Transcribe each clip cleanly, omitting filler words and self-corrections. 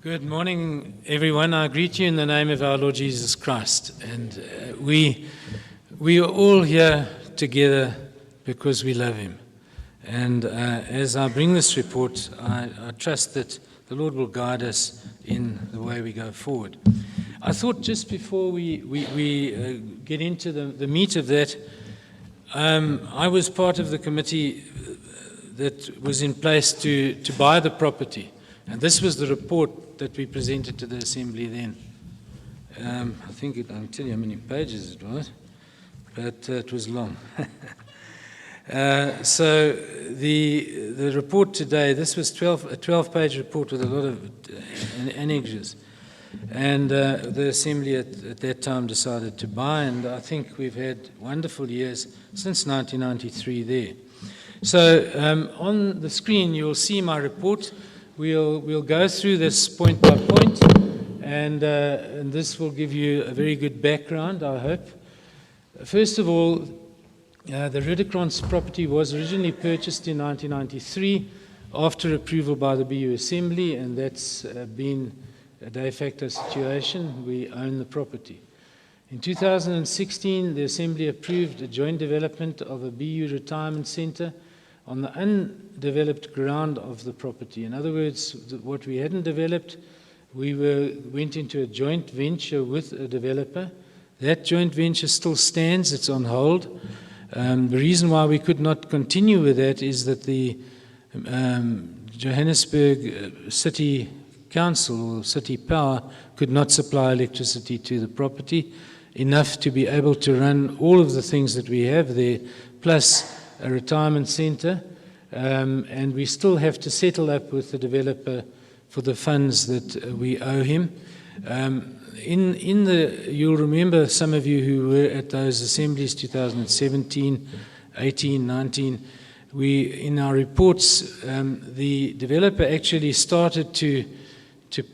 Good morning, everyone. I greet you in the name of our Lord Jesus Christ. And we are all here together because we love him. And as I bring this report, I trust that the Lord will guide us in the way we go forward. I thought just before we get into the meat of that, I was part of the committee that was in place to buy the property. And this was the report that we presented to the Assembly then. I think I can tell you how many pages it was, but it was long. So the report today, this was a 12-page report with a lot of annexes. And the Assembly at that time decided to buy, and I think we've had wonderful years since 1993 there. So on the screen you'll see my report. We'll go through this point by point, and this will give you a very good background, I hope. First of all, the Rudecrans property was originally purchased in 1993 after approval by the BU Assembly, and that's been a de facto situation. We own the property. In 2016, the Assembly approved a joint development of a BU retirement centre on the undeveloped ground of the property. In other words, what we hadn't developed, we went into a joint venture with a developer. That joint venture still stands, it's on hold. The reason why we could not continue with that is that the Johannesburg City Council or City Power could not supply electricity to the property enough to be able to run all of the things that we have there, plus a retirement centre, and we still have to settle up with the developer for the funds that we owe him. You'll remember, some of you who were at those assemblies, 2017, 18, 19, in our reports, the developer actually started to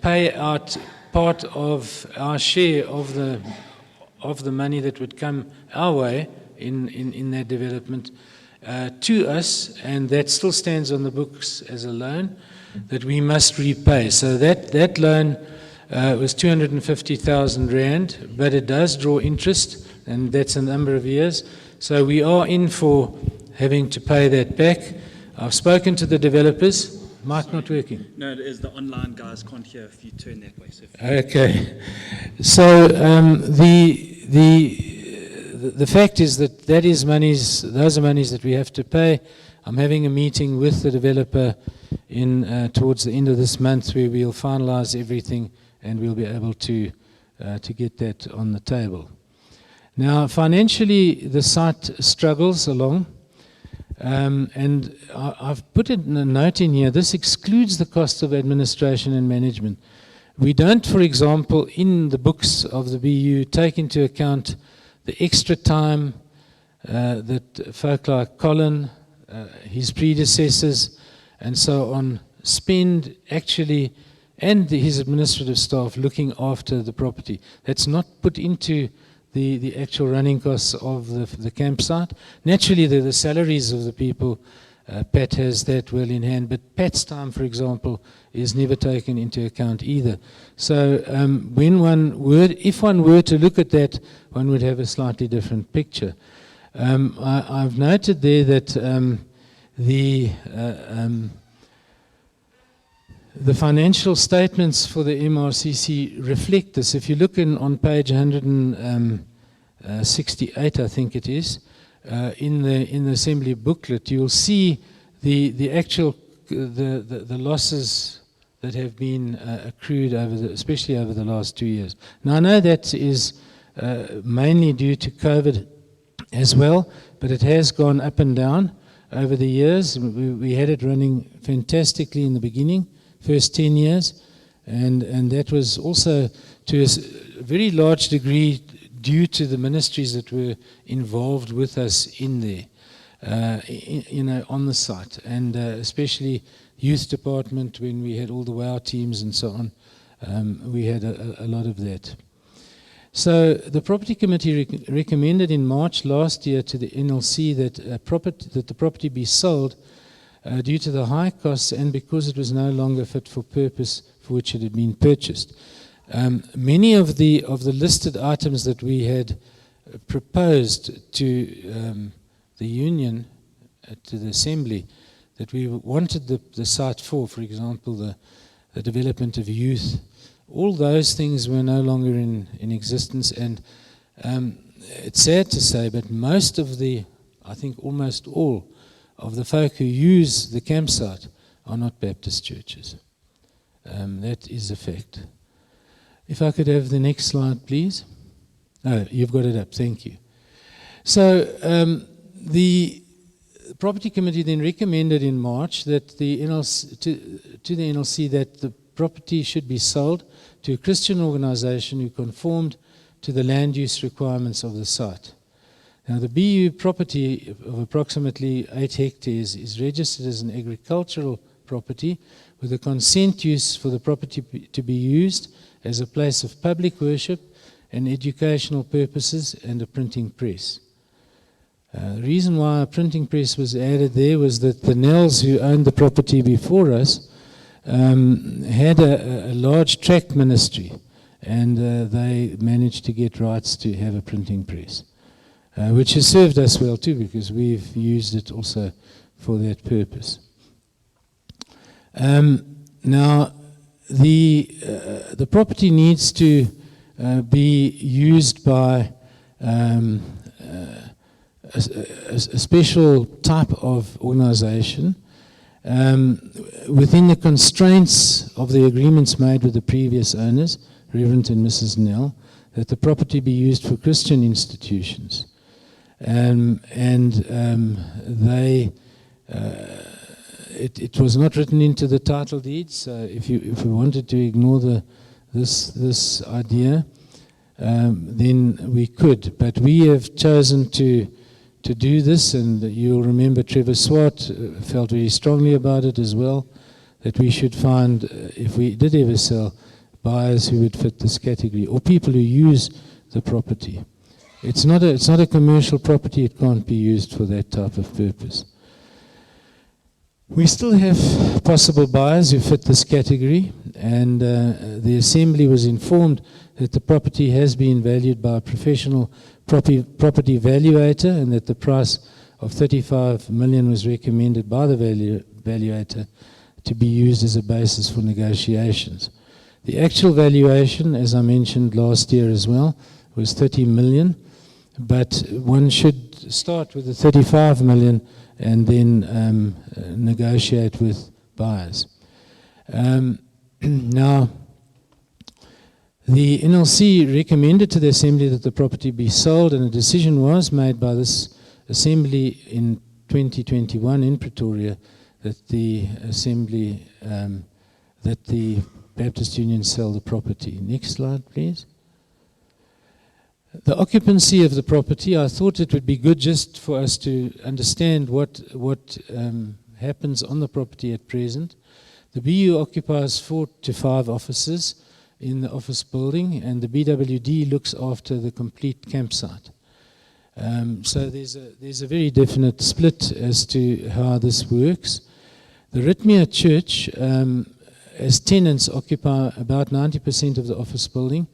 pay out part of our share of the money that would come our way in that development to us, and that still stands on the books as a loan that we must repay. So that loan was 250,000 Rand, but it does draw interest, and that's a number of years. So we are in for having to pay that back. I've spoken to the developers. Mic not working? No, it is. The online guys can't hear if you turn that way. So okay. So the fact is that those are monies that we have to pay. I'm having a meeting with the developer towards the end of this month where we'll finalise everything and we'll be able to get that on the table. Now, financially, the site struggles along, and I've put a note in here. This excludes the cost of administration and management. We don't, for example, in the books of the BU, take into account the extra time that folk like Colin, his predecessors, and so on, spend actually, and his administrative staff looking after the property. That's not put into the actual running costs of the campsite. Naturally, the salaries of the people, Pat has that well in hand, but Pat's time, for example, is never taken into account either. So if one were to look at that, one would have a slightly different picture. I've noted there that the financial statements for the MRCC reflect this. If you look on page 168, I think it is, in the Assembly booklet, you'll see the actual the losses that have been accrued especially over the last 2 years. Now, I know that is mainly due to COVID as well, but it has gone up and down over the years. We had it running fantastically in the beginning, first 10 years, and that was also to a very large degree due to the ministries that were involved with us in there, on the site, and especially youth department when we had all the WOW teams and so on. We had a lot of that. So the Property Committee recommended in March last year to the NLC that the property be sold due to the high costs and because it was no longer fit for purpose for which it had been purchased. Many of the listed items that we had proposed to the union, to the assembly, that we wanted the site for example, the development of youth, all those things were no longer in existence. And it's sad to say, but most of I think almost all of the folk who use the campsite are not Baptist churches. That is a fact. If I could have the next slide, please. Oh, you've got it up. Thank you. So the Property Committee then recommended in March that the NLC, to the NLC that the property should be sold to a Christian organization who conformed to the land use requirements of the site. Now, the BU property of approximately 8 hectares is registered as an agricultural property with a consent use for the property to be used as a place of public worship and educational purposes and a printing press. The reason why a printing press was added there was that the Nells, who owned the property before us, had a large tract ministry, and they managed to get rights to have a printing press, which has served us well too, because we've used it also for that purpose. Now, the property needs to be used by a special type of organization within the constraints of the agreements made with the previous owners, Reverend and Mrs. Nell, that the property be used for Christian institutions. It was not written into the title deed, so if we wanted to ignore this idea, then we could. But we have chosen to do this, and you'll remember Trevor Swart felt very strongly about it as well, that we should find, if we did ever sell, buyers who would fit this category, or people who use the property. It's not a commercial property, it can't be used for that type of purpose. We still have possible buyers who fit this category, and the Assembly was informed that the property has been valued by a professional property valuator, and that the price of 35 million was recommended by the valuator to be used as a basis for negotiations. The actual valuation, as I mentioned last year as well, was 30 million, but one should start with the 35 million and then negotiate with buyers. Now, the NLC recommended to the Assembly that the property be sold, and a decision was made by this Assembly in 2021 in Pretoria that the Assembly, that the Baptist Union sell the property. Next slide, please. The occupancy of the property, I thought it would be good just for us to understand what happens on the property at present. The BU occupies 4 to 5 offices in the office building, and the BWD looks after the complete campsite. So there's a very definite split as to how this works. The Ritmea Church, as tenants, occupy about 90% of the office building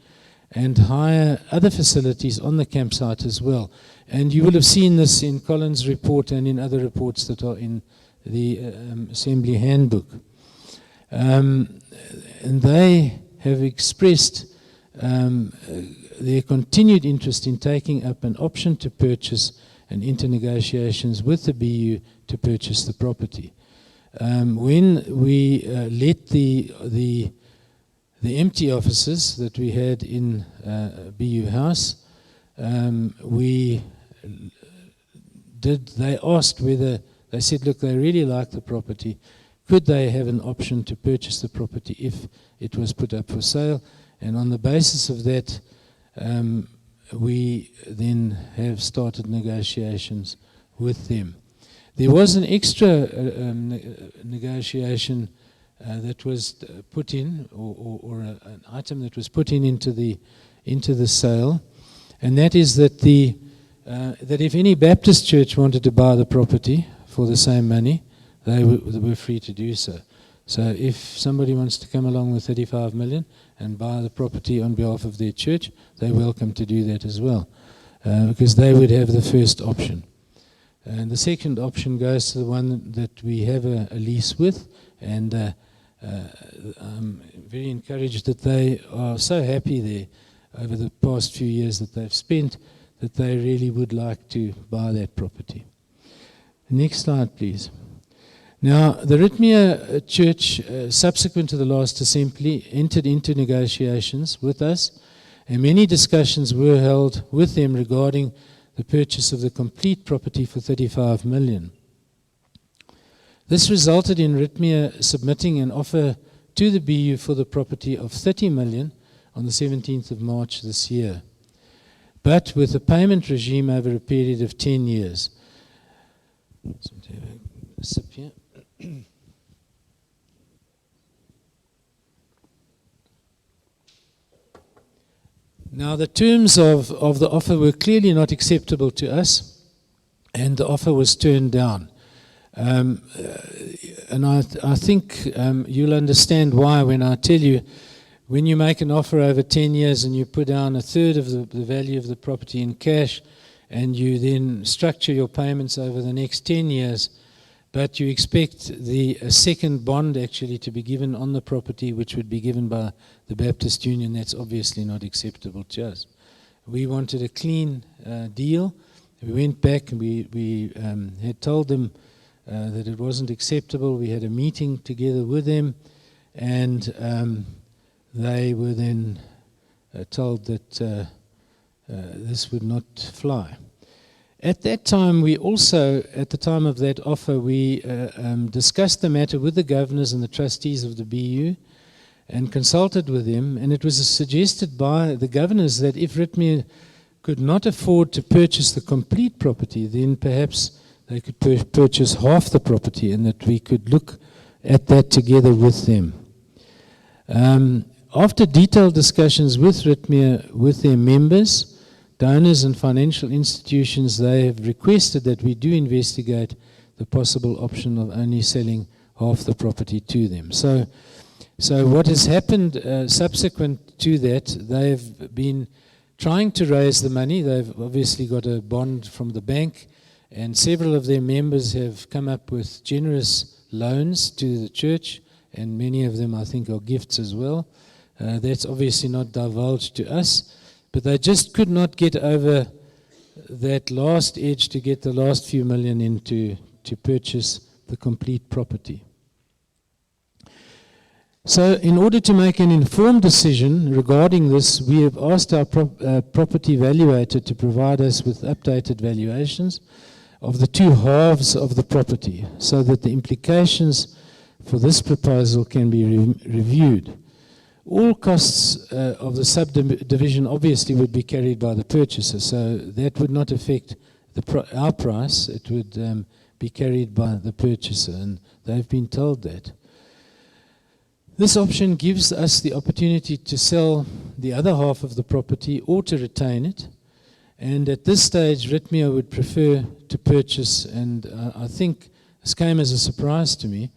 and hire other facilities on the campsite as well. And you will have seen this in Colin's report and in other reports that are in the Assembly Handbook. And they have expressed their continued interest in taking up an option to purchase and enter negotiations with the BU to purchase the property. When we let the empty offices that we had in BU House, they asked whether, they said, look, they really like the property. Could they have an option to purchase the property if it was put up for sale? And on the basis of that, we then have started negotiations with them. There was an extra negotiation that was put in, or an item that was put in into the sale, and that is that that if any Baptist church wanted to buy the property for the same money, they were free to do so. So if somebody wants to come along with 35 million and buy the property on behalf of their church, they're welcome to do that as well, because they would have the first option. And the second option goes to the one that we have a lease with, and I'm very encouraged that they are so happy there over the past few years that they've spent, that they really would like to buy that property. Next slide, please. Now, the Ritmia Church, subsequent to the last assembly, entered into negotiations with us, and many discussions were held with them regarding the purchase of the complete property for 35 million. This resulted in Ritmia submitting an offer to the BU for the property of 30 million on the 17th of March this year, but with a payment regime over a period of 10 years. Sip here. Now, the terms of the offer were clearly not acceptable to us, and the offer was turned down. And I think you'll understand why when I tell you, when you make an offer over 10 years and you put down a third of the value of the property in cash, and you then structure your payments over the next 10 years, but you expect a second bond actually to be given on the property, which would be given by the Baptist Union, that's obviously not acceptable to us. We wanted a clean deal. We went back and we had told them that it wasn't acceptable. We had a meeting together with them, and they were then told that this would not fly. At that time, we also, at the time of that offer, we discussed the matter with the governors and the trustees of the BU and consulted with them, and it was suggested by the governors that if Ritmia could not afford to purchase the complete property, then perhaps they could purchase half the property, and that we could look at that together with them. After detailed discussions with Ritmia, with their members, donors and financial institutions, they have requested that we do investigate the possible option of only selling half the property to them. So what has happened subsequent to that, they have been trying to raise the money. They've obviously got a bond from the bank, and several of their members have come up with generous loans to the church, and many of them, I think, are gifts as well. That's obviously not divulged to us. But they just could not get over that last edge to get the last few million in to purchase the complete property. So in order to make an informed decision regarding this, we have asked our property valuator to provide us with updated valuations of the two halves of the property, so that the implications for this proposal can be reviewed. All costs of the subdivision obviously would be carried by the purchaser, so that would not affect our price. It would be carried by the purchaser, and they've been told that. This option gives us the opportunity to sell the other half of the property or to retain it, and at this stage Ritmia would prefer to purchase, and I think this came as a surprise to me,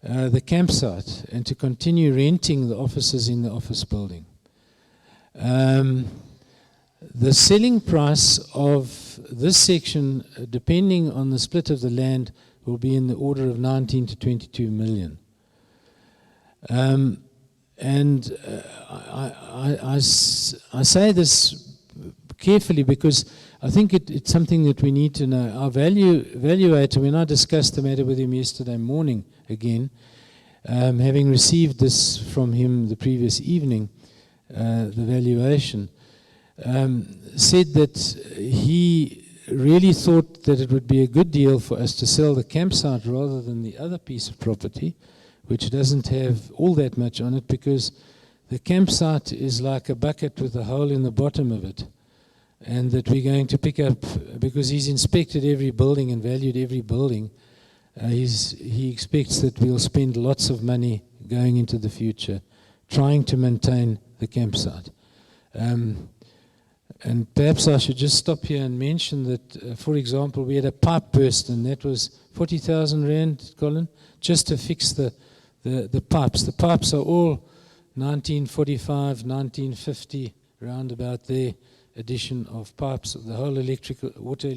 the campsite, and to continue renting the offices in the office building. The selling price of this section, depending on the split of the land, will be in the order of 19 to 22 million. I say this carefully because I think it's something that we need to know. Our valuator, when I discussed the matter with him yesterday morning again, having received this from him the previous evening, the valuation, said that he really thought that it would be a good deal for us to sell the campsite rather than the other piece of property, which doesn't have all that much on it, because the campsite is like a bucket with a hole in the bottom of it. And that we're going to pick up, because he's inspected every building and valued every building, he expects that we'll spend lots of money going into the future trying to maintain the campsite. And perhaps I should just stop here and mention that, for example, we had a pipe burst, and that was 40,000 rand, Colin, just to fix the pipes. The pipes are all 1945, 1950, round about there, addition of pipes. The whole electrical water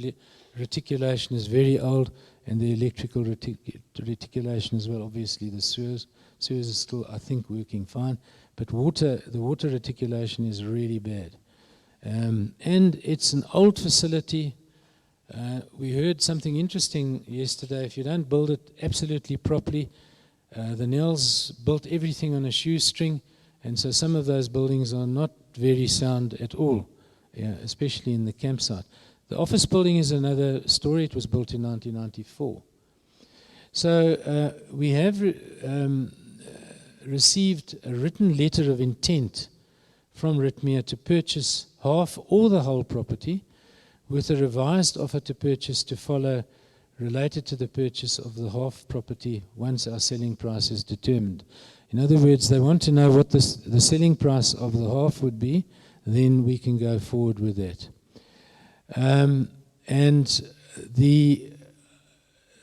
reticulation is very old, and the electrical reticulation as well. Obviously, the sewers are still, I think, working fine, but the water reticulation is really bad. And it's an old facility. We heard something interesting yesterday. If you don't build it absolutely properly, the Nels built everything on a shoestring, and so some of those buildings are not very sound at all, especially in the campsite. The office building is another story. It was built in 1994. So we have received a written letter of intent from Ritmea to purchase half or the whole property, with a revised offer to purchase to follow related to the purchase of the half property once our selling price is determined. In other words, they want to know what the selling price of the half would be, then we can go forward with that. And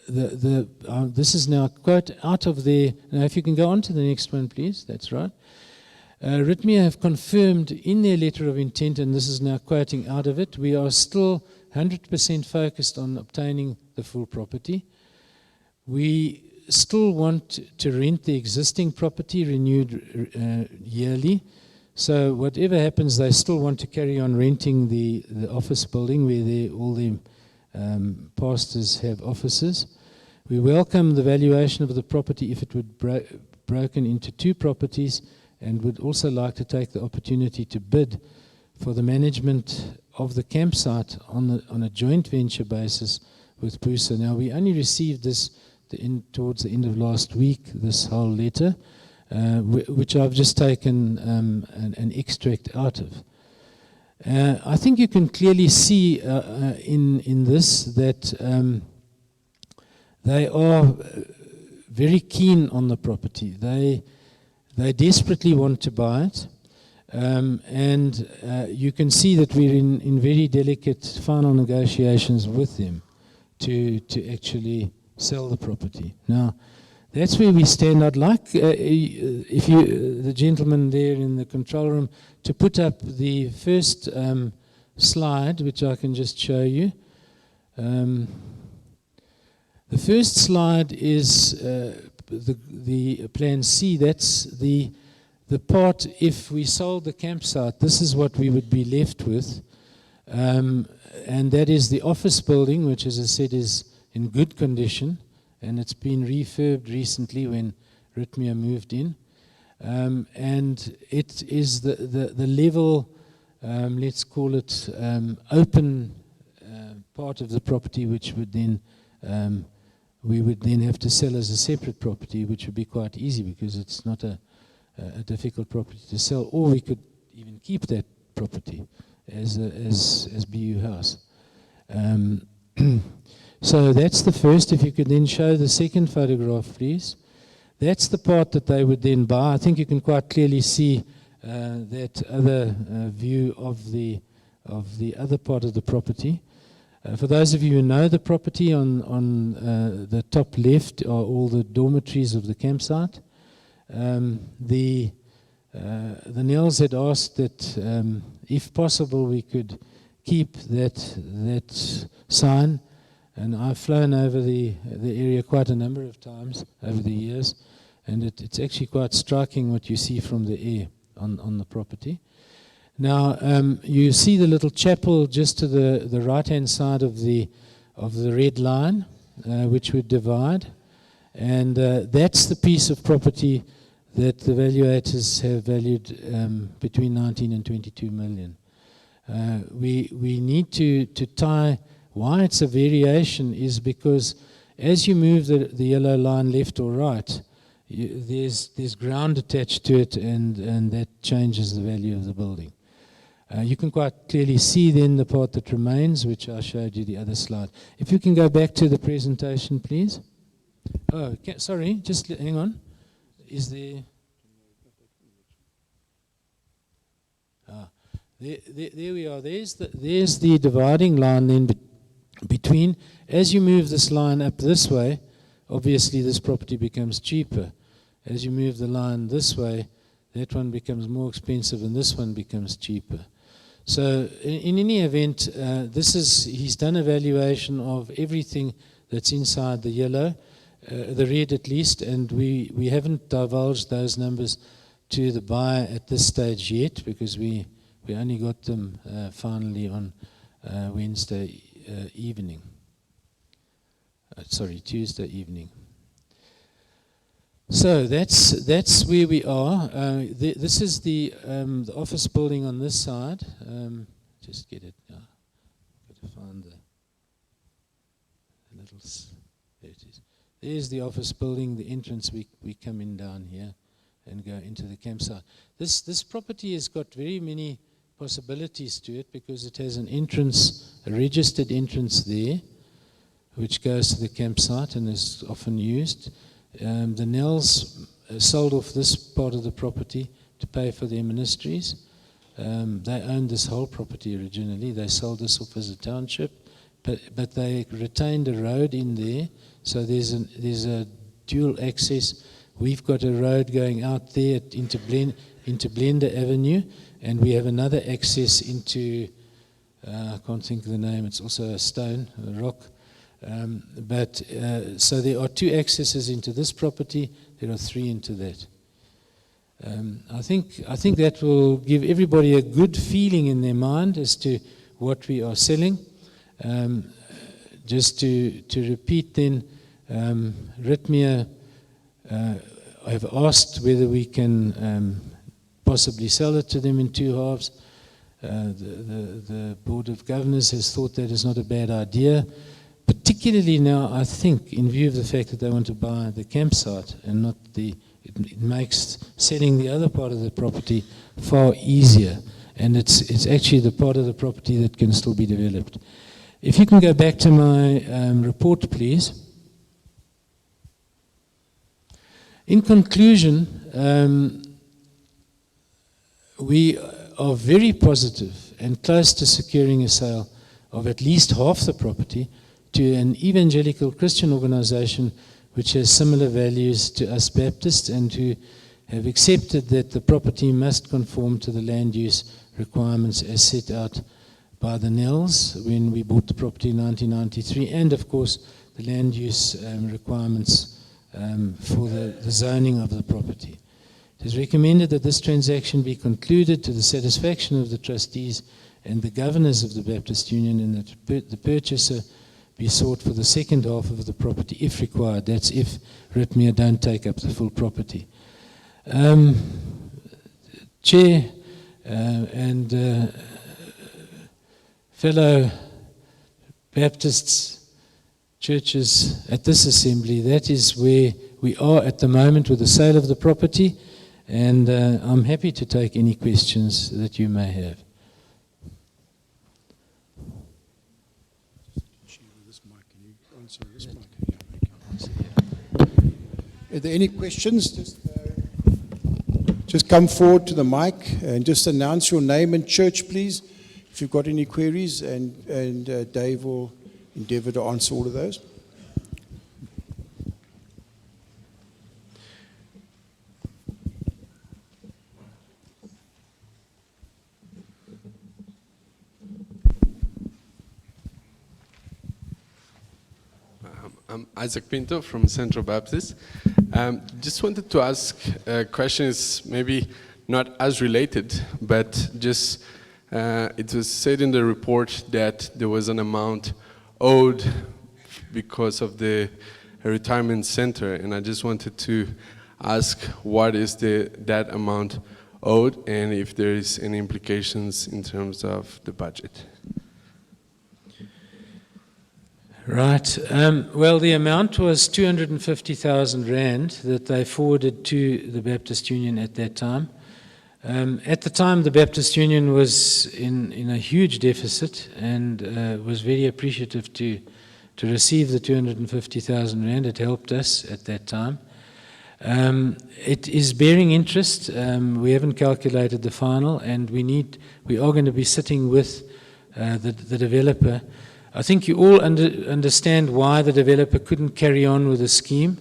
this is now a quote out of their. Now, if you can go on to the next one, please. That's right. Ritmea have confirmed in their letter of intent, and this is now quoting out of it, we are still 100% focused on obtaining the full property. We still want to rent the existing property, renewed yearly. So whatever happens, they still want to carry on renting the office building where all the pastors have offices. We welcome the valuation of the property if it would broken into two properties, and would also like to take the opportunity to bid for the management of the campsite on a joint venture basis with Busa. Now, we only received this towards the end of last week, this whole letter, which I've just taken an extract out of. I think you can clearly see in this that they are very keen on the property. They desperately want to buy it, and you can see that we're in very delicate final negotiations with them to actually sell the property. Now, that's where we stand. I'd like, if you, the gentleman there in the control room, to put up the first slide, which I can just show you. The first slide is the Plan C. That's the part, if we sold the campsite, this is what we would be left with. And that is the office building, which, as I said, is in good condition, and it's been refurbed recently when Ritmea moved in. And it is the level, let's call it open part of the property, which would then we would then have to sell as a separate property, which would be quite easy because it's not a difficult property to sell, or we could even keep that property as BU House. So that's the first. If you could then show the second photograph, please. That's the part that they would then buy. I think you can quite clearly see that other view of the other part of the property. For those of you who know the property, on the top left are all the dormitories of the campsite. The Nels had asked that if possible we could keep that sign, and I've flown over the area quite a number of times over the years, and it's actually quite striking what you see from the air on the property. Now, you see the little chapel just to the right-hand side of the red line, which would divide, and that's the piece of property that the valuators have valued between 19 and 22 million. We need to tie. Why it's a variation is because as you move the yellow line left or right, there's ground attached to it, and that changes the value of the building. You can quite clearly see then the part that remains, which I showed you the other slide. If you can go back to the presentation, please. Oh, sorry, just hang on. Is there... There we are. There's the dividing line then between. As you move this line up this way, obviously this property becomes cheaper. As you move the line this way, that one becomes more expensive and this one becomes cheaper. So in any event, he's done a valuation of everything that's inside the yellow, the red at least, and we haven't divulged those numbers to the buyer at this stage yet, because we only got them finally on Tuesday evening. So that's where we are. This is the office building on this side. Just get it now. Got to find the little. There it is. There's the office building. The entrance. We come in down here and go into the campsite. This property has got very many possibilities to it, because it has an entrance, a registered entrance there, which goes to the campsite and is often used. The Nells sold off this part of the property to pay for their ministries. They owned this whole property originally. They sold this off as a township, but they retained a road in there, so there's a dual access. We've got a road going out there into Blender Avenue, and we have another access into, I can't think of the name, it's also a stone, a rock. So there are 2 accesses into this property, there are 3 into that. I think that will give everybody a good feeling in their mind as to what we are selling. Just to repeat then, Ritmia have asked whether we can possibly sell it to them in 2 halves. The Board of Governors has thought that is not a bad idea, particularly now, I think, in view of the fact that they want to buy the campsite and not it makes selling the other part of the property far easier, and it's actually the part of the property that can still be developed. If you can go back to my report, please. In conclusion, we are very positive and close to securing a sale of at least half the property to an evangelical Christian organization which has similar values to us Baptists, and who have accepted that the property must conform to the land use requirements as set out by the Nells when we bought the property in 1993, and of course the land use requirements for the zoning of the property. It is recommended that this transaction be concluded to the satisfaction of the trustees and the governors of the Baptist Union, and that the purchaser be sought for the second half of the property if required. That's if Ritmia don't take up the full property. Chair and fellow Baptists, churches at this assembly, that is where we are at the moment with the sale of the property, and I'm happy to take any questions that you may have. Are there any questions? Just come forward to the mic and just announce your name and church, please, if you've got any queries, and Dave will endeavor to answer all of those. I'm Isaac Pinto from Central Baptist. Just wanted to ask a question, is maybe not as related, but just it was said in the report that there was an amount owed because of the retirement center, and I just wanted to ask what is that amount owed, and if there is any implications in terms of the budget. Right. Well, the amount was 250,000 Rand that they forwarded to the Baptist Union at that time. At the time, the Baptist Union was in a huge deficit and was very appreciative to receive the 250,000 Rand. It helped us at that time. It is bearing interest. We haven't calculated the final, and we are going to be sitting with the developer. I think you all understand why the developer couldn't carry on with the scheme,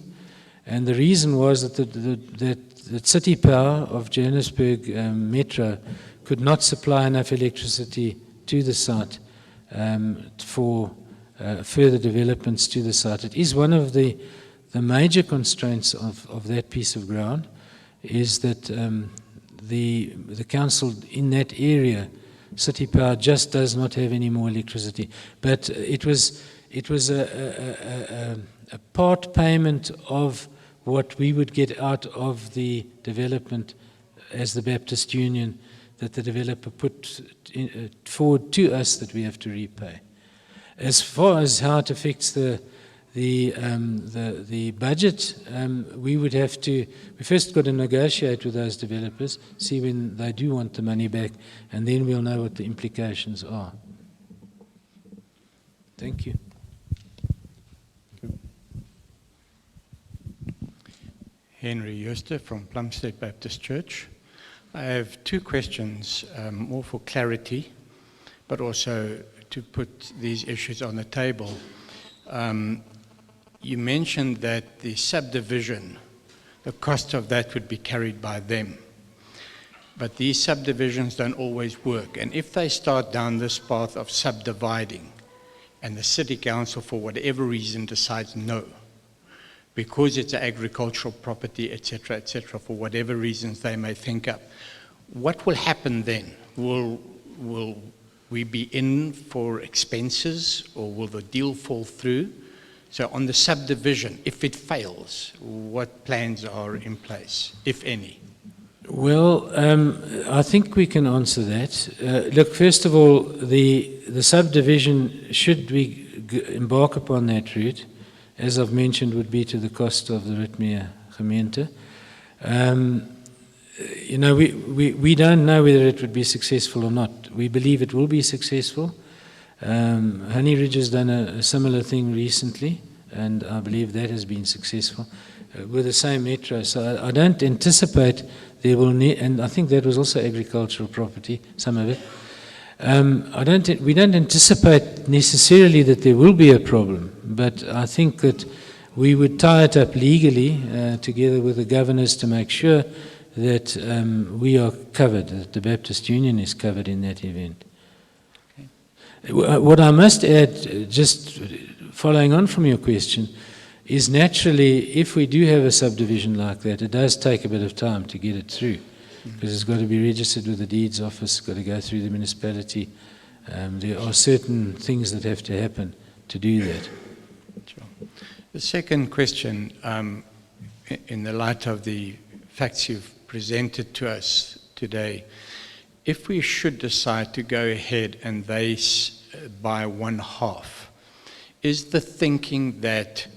and the reason was that the City Power of Johannesburg Metro could not supply enough electricity to the site for further developments to the site. It is one of the major constraints of that piece of ground, is that the council in that area, City Power, just does not have any more electricity. But it was a part payment of what we would get out of the development as the Baptist Union, that the developer put forward to us, that we have to repay. As far as how it affects the budget, we first got to negotiate with those developers, see when they do want the money back, and then we'll know what the implications are. Thank you. Henry Jooste from Plumstead Baptist Church. I have two questions, more for clarity, but also to put these issues on the table. You mentioned that the subdivision, the cost of that would be carried by them. But these subdivisions don't always work. And if they start down this path of subdividing, and the city council, for whatever reason, decides no, because it's an agricultural property, etc., for whatever reasons they may think up, what will happen then? Will we be in for expenses, or will the deal fall through? So on the subdivision, if it fails, what plans are in place, if any? Well, I think we can answer that. Look, first of all, the subdivision, should we embark upon that route, as I've mentioned, would be to the cost of the Ritmea Gemeente. You know, we don't know whether it would be successful or not. We believe it will be successful. Honey Ridge has done a similar thing recently, and I believe that has been successful with the same metro. So I don't anticipate there will and I think that was also agricultural property, some of it. We don't anticipate necessarily that there will be a problem, but I think that we would tie it up legally together with the governors to make sure that we are covered, that the Baptist Union is covered in that event. What I must add, just following on from your question, is naturally, if we do have a subdivision like that, it does take a bit of time to get it through, because it's got to be registered with the deeds office, got to go through the municipality. There are certain things that have to happen to do that. Sure. The second question, in the light of the facts you've presented to us today, if we should decide to go ahead and they buy one half, is the thinking that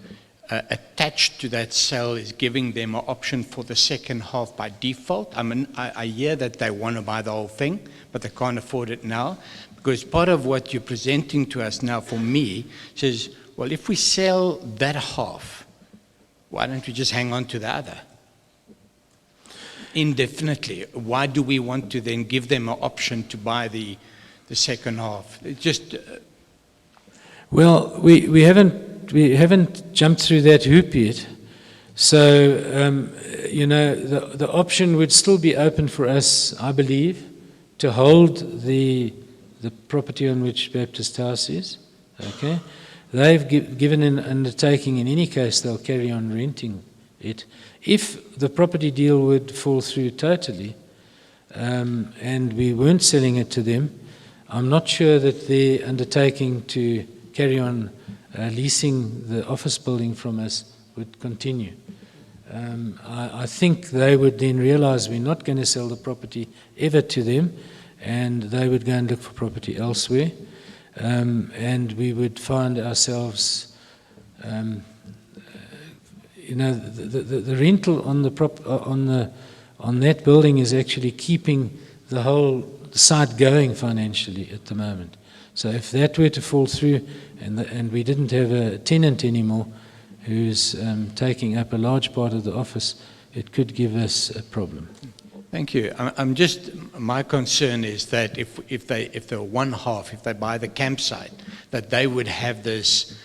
attached to that sale is giving them an option for the second half by default? I mean, I hear that they want to buy the whole thing, but they can't afford it now. Because part of what you're presenting to us now, for me, says, well, if we sell that half, why don't we just hang on to the other indefinitely? Why do we want to then give them an option to buy the second half? It just well, we haven't jumped through that hoop yet. So, you know, the option would still be open for us, I believe, to hold the property on which Baptist House is. Okay, they've given an undertaking. In any case, they'll carry on renting it. If the property deal would fall through totally, and we weren't selling it to them, I'm not sure that their undertaking to carry on leasing the office building from us would continue. I think they would then realize we're not going to sell the property ever to them, and they would go and look for property elsewhere, and we would find ourselves, you know, the rental on on that building is actually keeping the whole site going financially at the moment. So if that were to fall through and we didn't have a tenant anymore, who's taking up a large part of the office, it could give us a problem. Thank you. My concern is that if they're one half, if they buy the campsite, that they would have this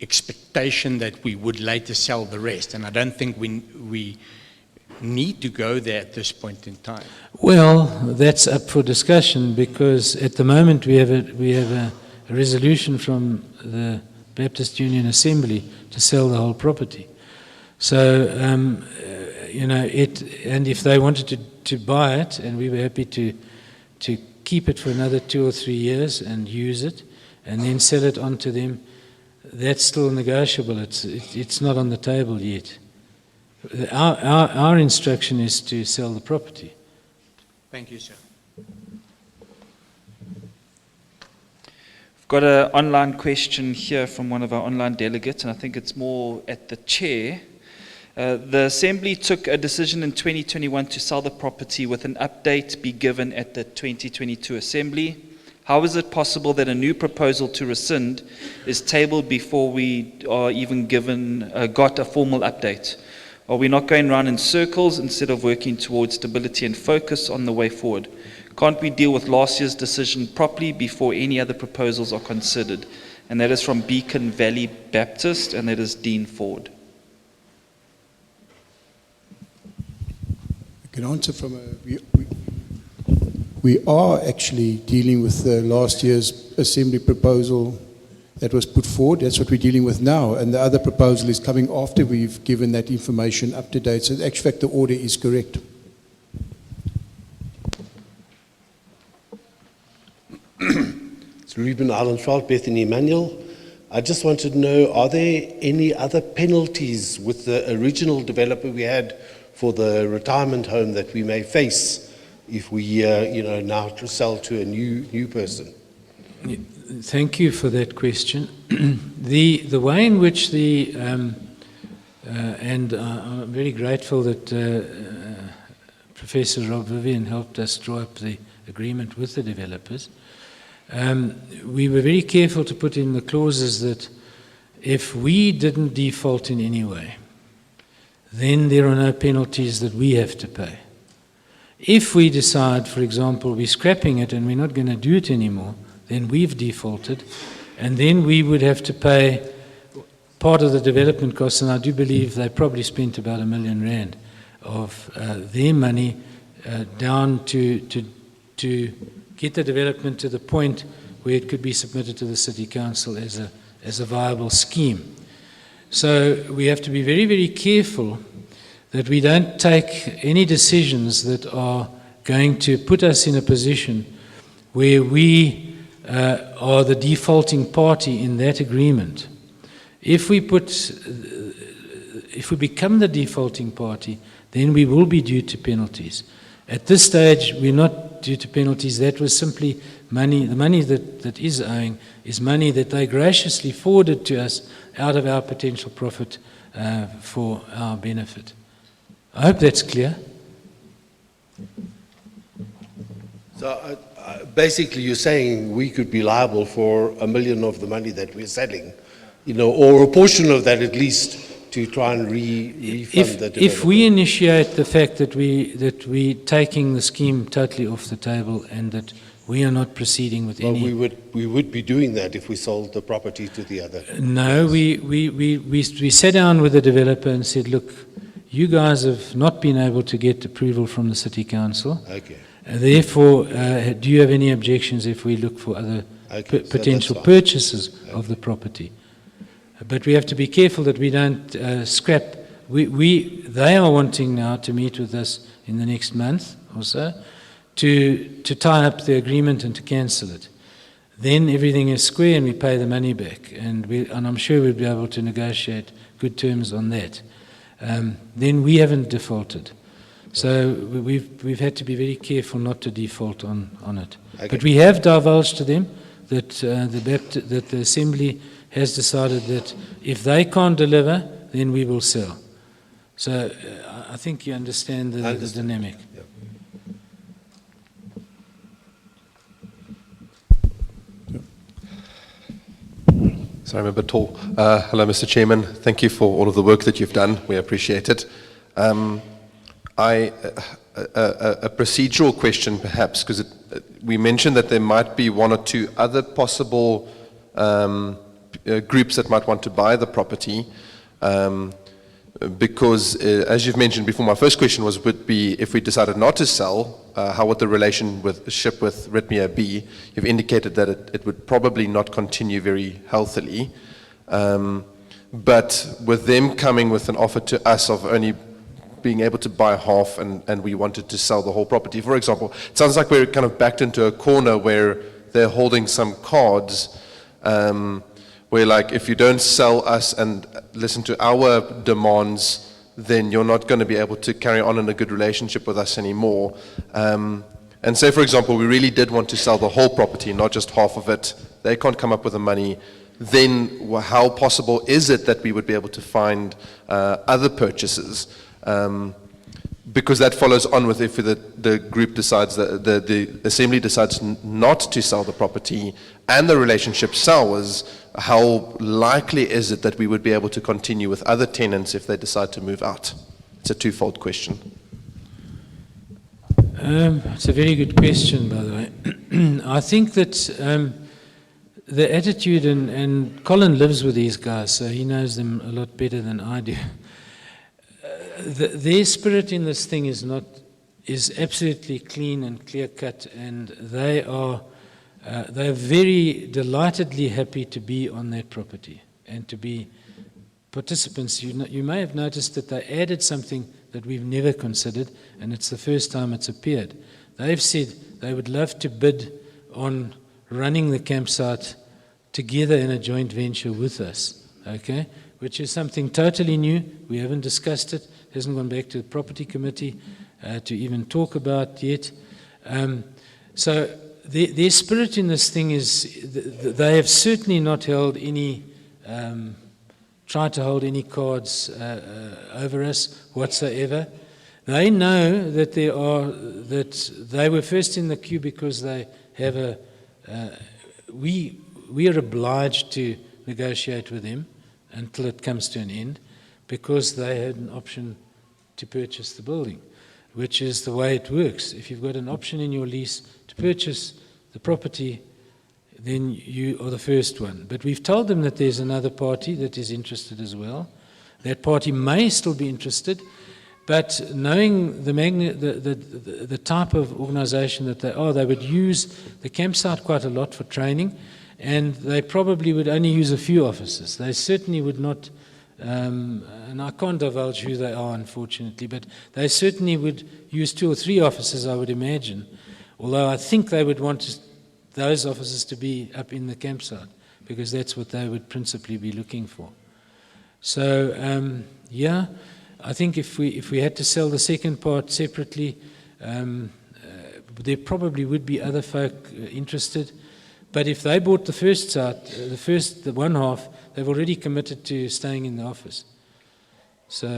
expectation that we would later sell the rest. And I don't think we need to go there at this point in time. Well, that's up for discussion, because at the moment we have a resolution from the Baptist Union Assembly to sell the whole property. So, and if they wanted to buy it, and we were happy to keep it for another 2 or 3 years and use it, and then sell it on to them, that's still negotiable. It's not on the table yet. Our instruction is to sell the property. Thank you, sir. I've got an online question here from one of our online delegates, and I think it's more at the chair. The Assembly took a decision in 2021 to sell the property with an update be given at the 2022 Assembly. How is it possible that a new proposal to rescind is tabled before we are even got a formal update? Are we not going round in circles instead of working towards stability and focus on the way forward? Can't we deal with last year's decision properly before any other proposals are considered? And that is from Beacon Valley Baptist, and that is Dean Ford. I can answer from we are actually dealing with last year's Assembly proposal that was put forward. That's what we're dealing with now. And the other proposal is coming after we've given that information up to date. So in actual fact, the order is correct. It's Reuben Island-Veld, Bethany Emmanuel. I just wanted to know, are there any other penalties with the original developer we had for the retirement home that we may face if we, now to sell to a new person? Thank you for that question. The way in which and I'm very grateful that Professor Rob Vivian helped us draw up the agreement with the developers. We were very careful to put in the clauses that if we didn't default in any way, then there are no penalties that we have to pay. If we decide, for example, we're scrapping it and we're not going to do it anymore, then we've defaulted, and then we would have to pay part of the development costs, and I do believe they probably spent about R1 million of their money down to get the development to the point where it could be submitted to the City Council as a viable scheme. So we have to be very, very careful that we don't take any decisions that are going to put us in a position where we are the defaulting party in that agreement. If we become the defaulting party, then we will be due to penalties. At this stage, we're not due to penalties. That was simply money. The money that is owing is money that they graciously forwarded to us out of our potential profit for our benefit. I hope that's clear. So basically you're saying we could be liable for $1 million of the money that we're selling, or a portion of that at least, to try and refund the developer. If we initiate the fact that we're taking the scheme totally off the table and that we are not proceeding with any... we would be doing that if we sold the property to the other. No, we sat down with the developer and said, look, you guys have not been able to get approval from the City Council. Okay. Therefore, do you have any objections if we look for other potential purchases of the property? But we have to be careful that we don't scrap. They are wanting now to meet with us in the next month or so to tie up the agreement and to cancel it. Then everything is square and we pay the money back. And I'm sure we'll be able to negotiate good terms on that. Then we haven't defaulted. So we've had to be very careful not to default on it. Okay. But we have divulged to them that the Assembly has decided that if they can't deliver, then we will sell. So I think you understand the dynamic. Yeah. Sorry, I'm a bit tall. Hello, Mr. Chairman. Thank you for all of the work that you've done. We appreciate it. A procedural question, perhaps, because we mentioned that there might be one or two other possible groups that might want to buy the property. Because, as you've mentioned before, my first question would be, if we decided not to sell, how would the relationship with Ritmia be? You've indicated that it would probably not continue very healthily. But with them coming with an offer to us of only being able to buy half and we wanted to sell the whole property, for example, it sounds like we're kind of backed into a corner where they're holding some cards where, like, if you don't sell us and listen to our demands, then you're not going to be able to carry on in a good relationship with us anymore. And say, for example, we really did want to sell the whole property, not just half of it. They can't come up with the money. Then how possible is it that we would be able to find other purchasers? Because that follows on with, if the group decides, that the assembly decides not to sell the property and the relationship sours, how likely is it that we would be able to continue with other tenants if they decide to move out? It's a twofold question. It's a very good question, by the way. I think that the attitude, and Colin lives with these guys, so he knows them a lot better than I do. Their spirit in this thing is absolutely clean and clear cut, and they are very delightedly happy to be on that property and to be participants. You may have noticed that they added something that we've never considered, and it's the first time it's appeared. They've said they would love to bid on running the campsite together in a joint venture with us, okay? Which is something totally new. We haven't discussed it. Hasn't gone back to the property committee to even talk about yet. So their spirit in this thing is, they have certainly not held any, tried to hold any cards over us whatsoever. They know that that they were first in the queue because they have we are obliged to negotiate with them until it comes to an end, because they had an option to purchase the building, which is the way it works. If you've got an option in your lease to purchase the property, then you are the first one. But we've told them that there's another party that is interested as well. That party may still be interested, but knowing the type of organization that they are, they would use the campsite quite a lot for training, and they probably would only use a few officers. They certainly would not, and I can't divulge who they are, unfortunately, but they certainly would use 2 or 3 officers, I would imagine, although I think they would want those officers to be up in the campsite, because that's what they would principally be looking for. So, yeah, I think if we had to sell the second part separately, there probably would be other folk interested. But if they bought the first site, the one half, they've already committed to staying in the office. So,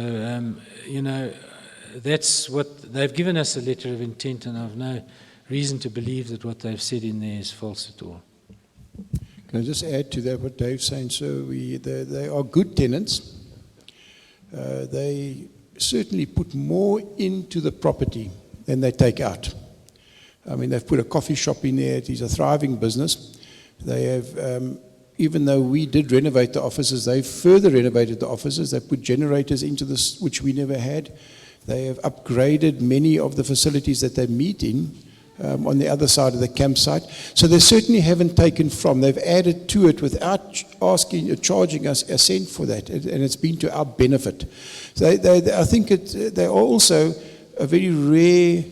that's what they've given us, a letter of intent, and I've no reason to believe that what they've said in there is false at all. Can I just add to that what Dave's saying? So they are good tenants. They certainly put more into the property than they take out. I mean, they've put a coffee shop in there. It is a thriving business. They have, even though we did renovate the offices, they've further renovated the offices. They put generators into this, which we never had. They have upgraded many of the facilities that they meet in on the other side of the campsite. So they certainly haven't taken from. They've added to it without asking or charging us a cent for that, and it's been to our benefit. So I think they are also a very rare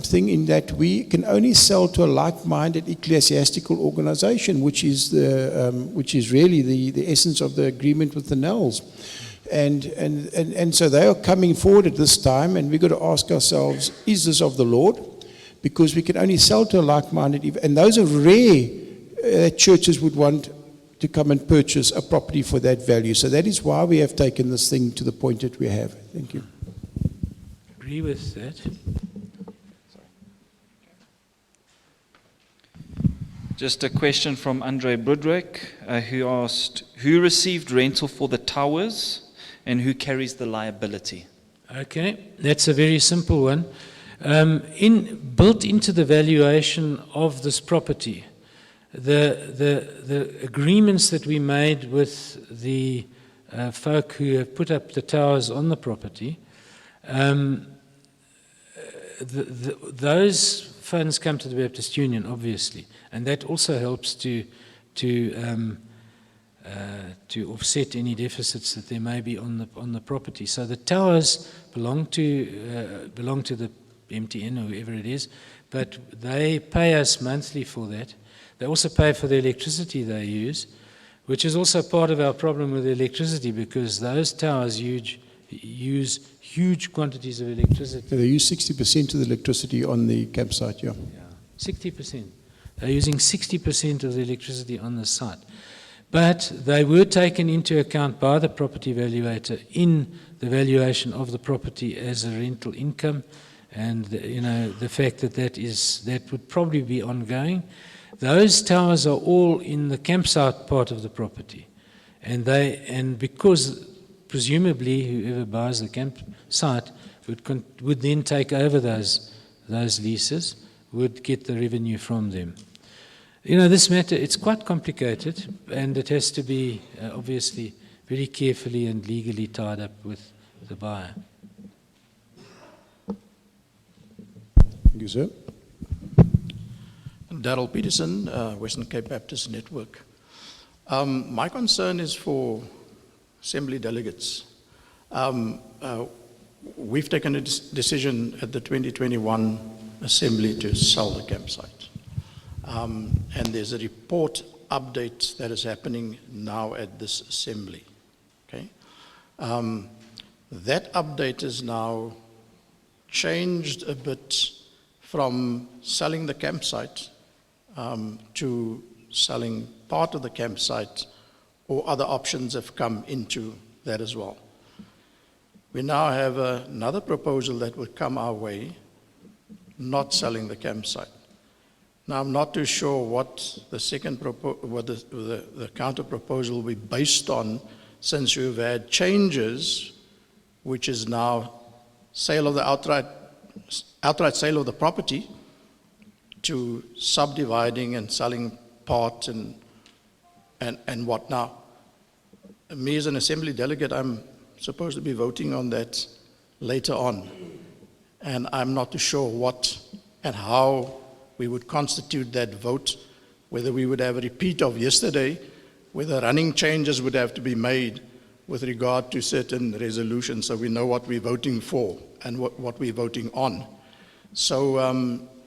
thing in that we can only sell to a like-minded ecclesiastical organization, which is really the essence of the agreement with the Nells. And so they are coming forward at this time, and we've got to ask ourselves, is this of the Lord? Because we can only sell to a like-minded, and those are rare that churches would want to come and purchase a property for that value. So that is why we have taken this thing to the point that we have. Thank you. Agree with that. Just a question from Andre Brudwick, who asked, who received rental for the towers and who carries the liability? Okay, that's a very simple one. Built into the valuation of this property, the agreements that we made with the folk who have put up the towers on the property, those funds come to the Baptist Union, obviously, and that also helps to offset any deficits that there may be on the property. So the towers belong to the MTN or whoever it is, but they pay us monthly for that. They also pay for the electricity they use, which is also part of our problem with the electricity, because those towers use huge quantities of electricity. They use 60% of the electricity on the campsite, yeah. 60%. They're using 60% of the electricity on the site. But they were taken into account by the property valuator in the valuation of the property as a rental income, and the fact that would probably be ongoing. Those towers are all in the campsite part of the property, and because presumably whoever buys the campsite would then take over those leases, would get the revenue from them. This matter, it's quite complicated, and it has to be obviously very carefully and legally tied up with the buyer. Thank you, sir. Darrell Peterson, Western Cape Baptist Network. My concern is for Assembly delegates. We've taken a decision at the 2021 Assembly to sell the campsite. And there's a report update that is happening now at this Assembly. Okay? That update is now changed a bit from selling the campsite to selling part of the campsite, or other options have come into that as well. We now have another proposal that would come our way, not selling the campsite. Now, I'm not too sure what the the counter proposal will be based on, since you've had changes, which is now sale of the outright sale of the property to subdividing and selling part and what now. Me as an Assembly delegate, I'm supposed to be voting on that later on. And I'm not too sure what and how we would constitute that vote, whether we would have a repeat of yesterday, whether running changes would have to be made with regard to certain resolutions so we know what we're voting for and what we're voting on. So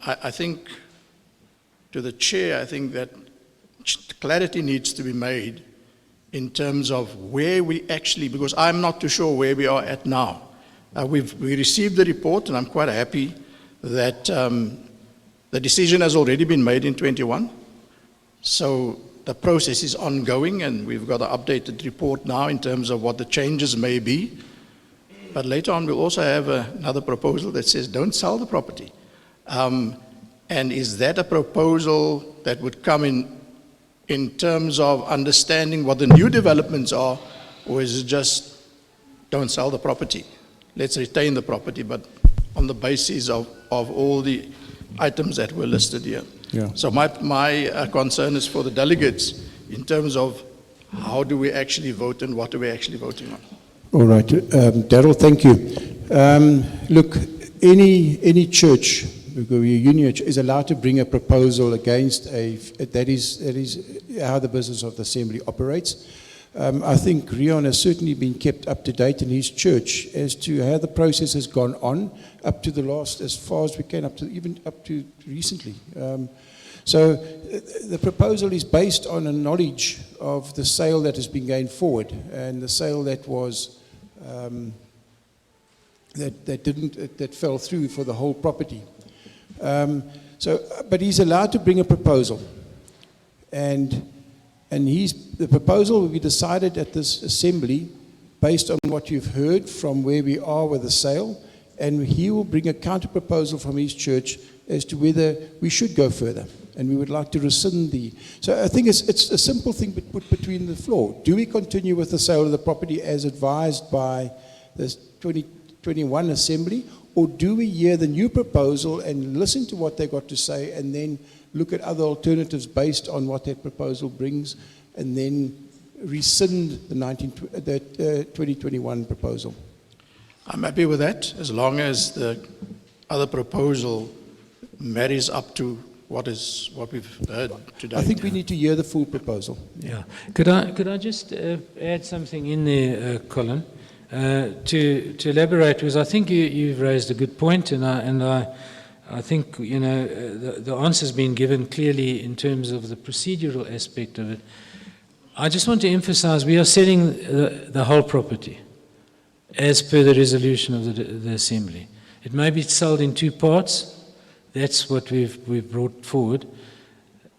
I think, to the chair, I think that clarity needs to be made in terms of where we actually, because I'm not too sure where we are at now. We received the report, and I'm quite happy that the decision has already been made in 21. So the process is ongoing, and we've got an updated report now in terms of what the changes may be. But later on, we'll also have another proposal that says don't sell the property. And is that a proposal that would come in terms of understanding what the new developments are, or is it just don't sell the property? Let's retain the property, but on the basis of all the items that were listed here. Yeah. So my concern is for the delegates in terms of how do we actually vote and what are we actually voting on. All right, Darrell, thank you. Look, any church, because we're a union, is allowed to bring a proposal against that is how the business of the Assembly operates. I think Rion has certainly been kept up to date in his church as to how the process has gone on up to the last, as far as we can, even up to recently. So the proposal is based on a knowledge of the sale that has been going forward, and the sale that was that fell through for the whole property. But he's allowed to bring a proposal, and the proposal will be decided at this Assembly based on what you've heard from where we are with the sale, and he will bring a counter proposal from his church as to whether we should go further. and we would like to rescind the. So I think it's a simple thing but put between the floor. Do we continue with the sale of the property as advised by the 2021 Assembly, or do we hear the new proposal and listen to what they got to say and then look at other alternatives based on what that proposal brings and then rescind the 2021 proposal? I'm happy with that, as long as the other proposal marries up to what we've heard today. I think we need to hear the full proposal. Yeah. Could I just add something in there, Colin, to elaborate? Because I think you've raised a good point, and I think the answer's been given clearly in terms of the procedural aspect of it. I just want to emphasize we are selling the whole property as per the resolution of the Assembly. It may be sold in two parts. That's what we've brought forward.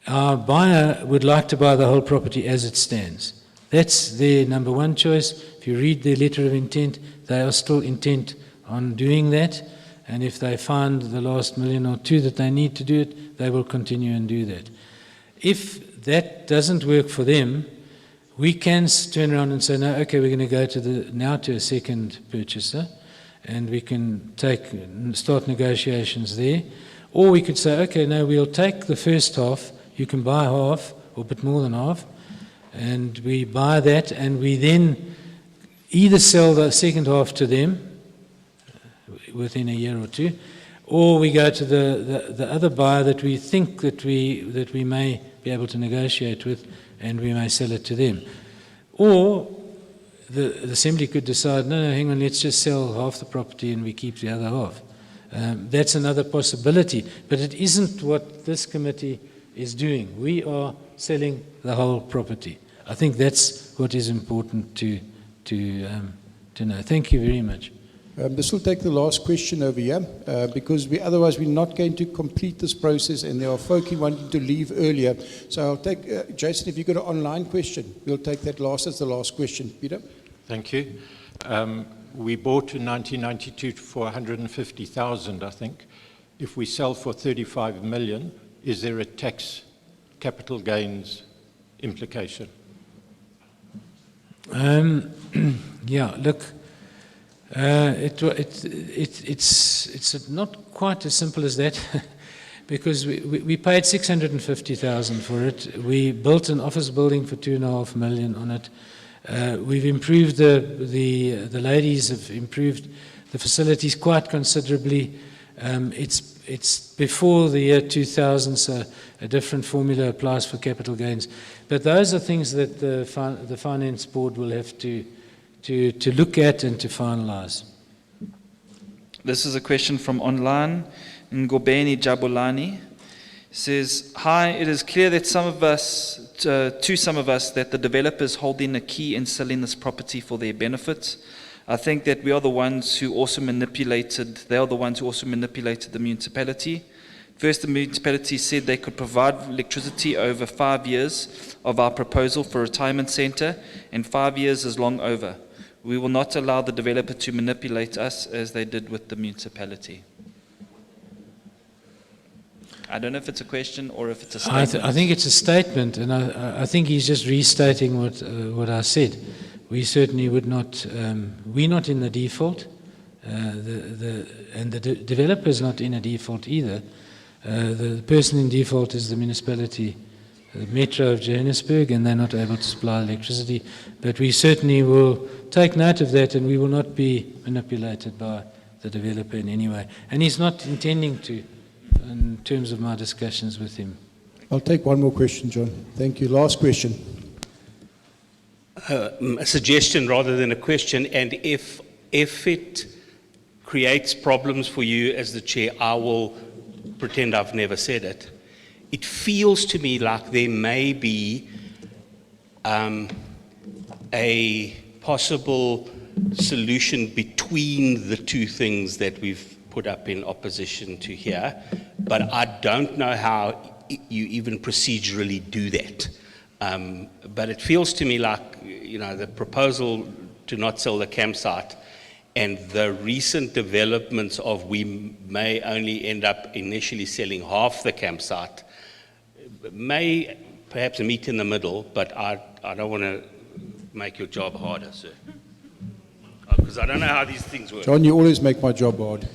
Our buyer would like to buy the whole property as it stands. That's their number one choice. If you read their letter of intent, they are still intent on doing that. And if they find the last million or two that they need to do it, they will continue and do that. If that doesn't work for them, we can turn around and say, no, okay, we're going to go to a second purchaser, and we can start negotiations there. Or we could say, okay, no, we'll take the first half, you can buy half, or a bit more than half, and we buy that, and we then either sell the second half to them within a year or two, or we go to the other buyer that we think that we may be able to negotiate with, and we may sell it to them. Or the Assembly could decide, no, hang on, let's just sell half the property and we keep the other half. That's another possibility, but it isn't what this committee is doing. We are selling the whole property. I think that's what is important to know. Thank you very much. This will take the last question over here, because otherwise we're not going to complete this process, and there are folk who wanting to leave earlier. So I'll take, Jason, if you've got an online question, we'll take that as the last question. Peter? Thank you. We bought in 1992 for 150,000, I think. If we sell for 35 million, is there a tax capital gains implication? Yeah, look, it's not quite as simple as that, because we paid 650,000 for it. We built an office building for 2.5 million on it. We've improved the ladies have improved the facilities quite considerably. It's before the year 2000, so a different formula applies for capital gains. But those are things that the Finance Board will have to look at and to finalise. This is a question from online. Ngobeni Jabulani says, hi, it is clear that some of us, that the developers holding a key in selling this property for their benefit. I think that they are the ones who also manipulated the municipality. First, the municipality said they could provide electricity over 5 years of our proposal for a retirement centre, and 5 years is long over. We will not allow the developer to manipulate us as they did with the municipality. I don't know if it's a question or if it's a statement. I think it's a statement, and I think he's just restating what I said. We certainly would not. We're not in the default, and the developer is not in a default either. The person in default is the municipality, the Metro of Johannesburg, and they're not able to supply electricity. But we certainly will take note of that, and we will not be manipulated by the developer in any way. And he's not intending to, in terms of my discussions with him. I'll take one more question, John. Thank you. Last question. A suggestion rather than a question, and if it creates problems for you as the chair, I will pretend I've never said it. It feels to me like there may be a possible solution between the two things that we've put up in opposition to here, but I don't know how you even procedurally do that. But it feels to me like, the proposal to not sell the campsite and the recent developments of we may only end up initially selling half the campsite may perhaps meet in the middle, but I don't want to make your job harder, sir. Because I don't know how these things work. John, you always make my job hard.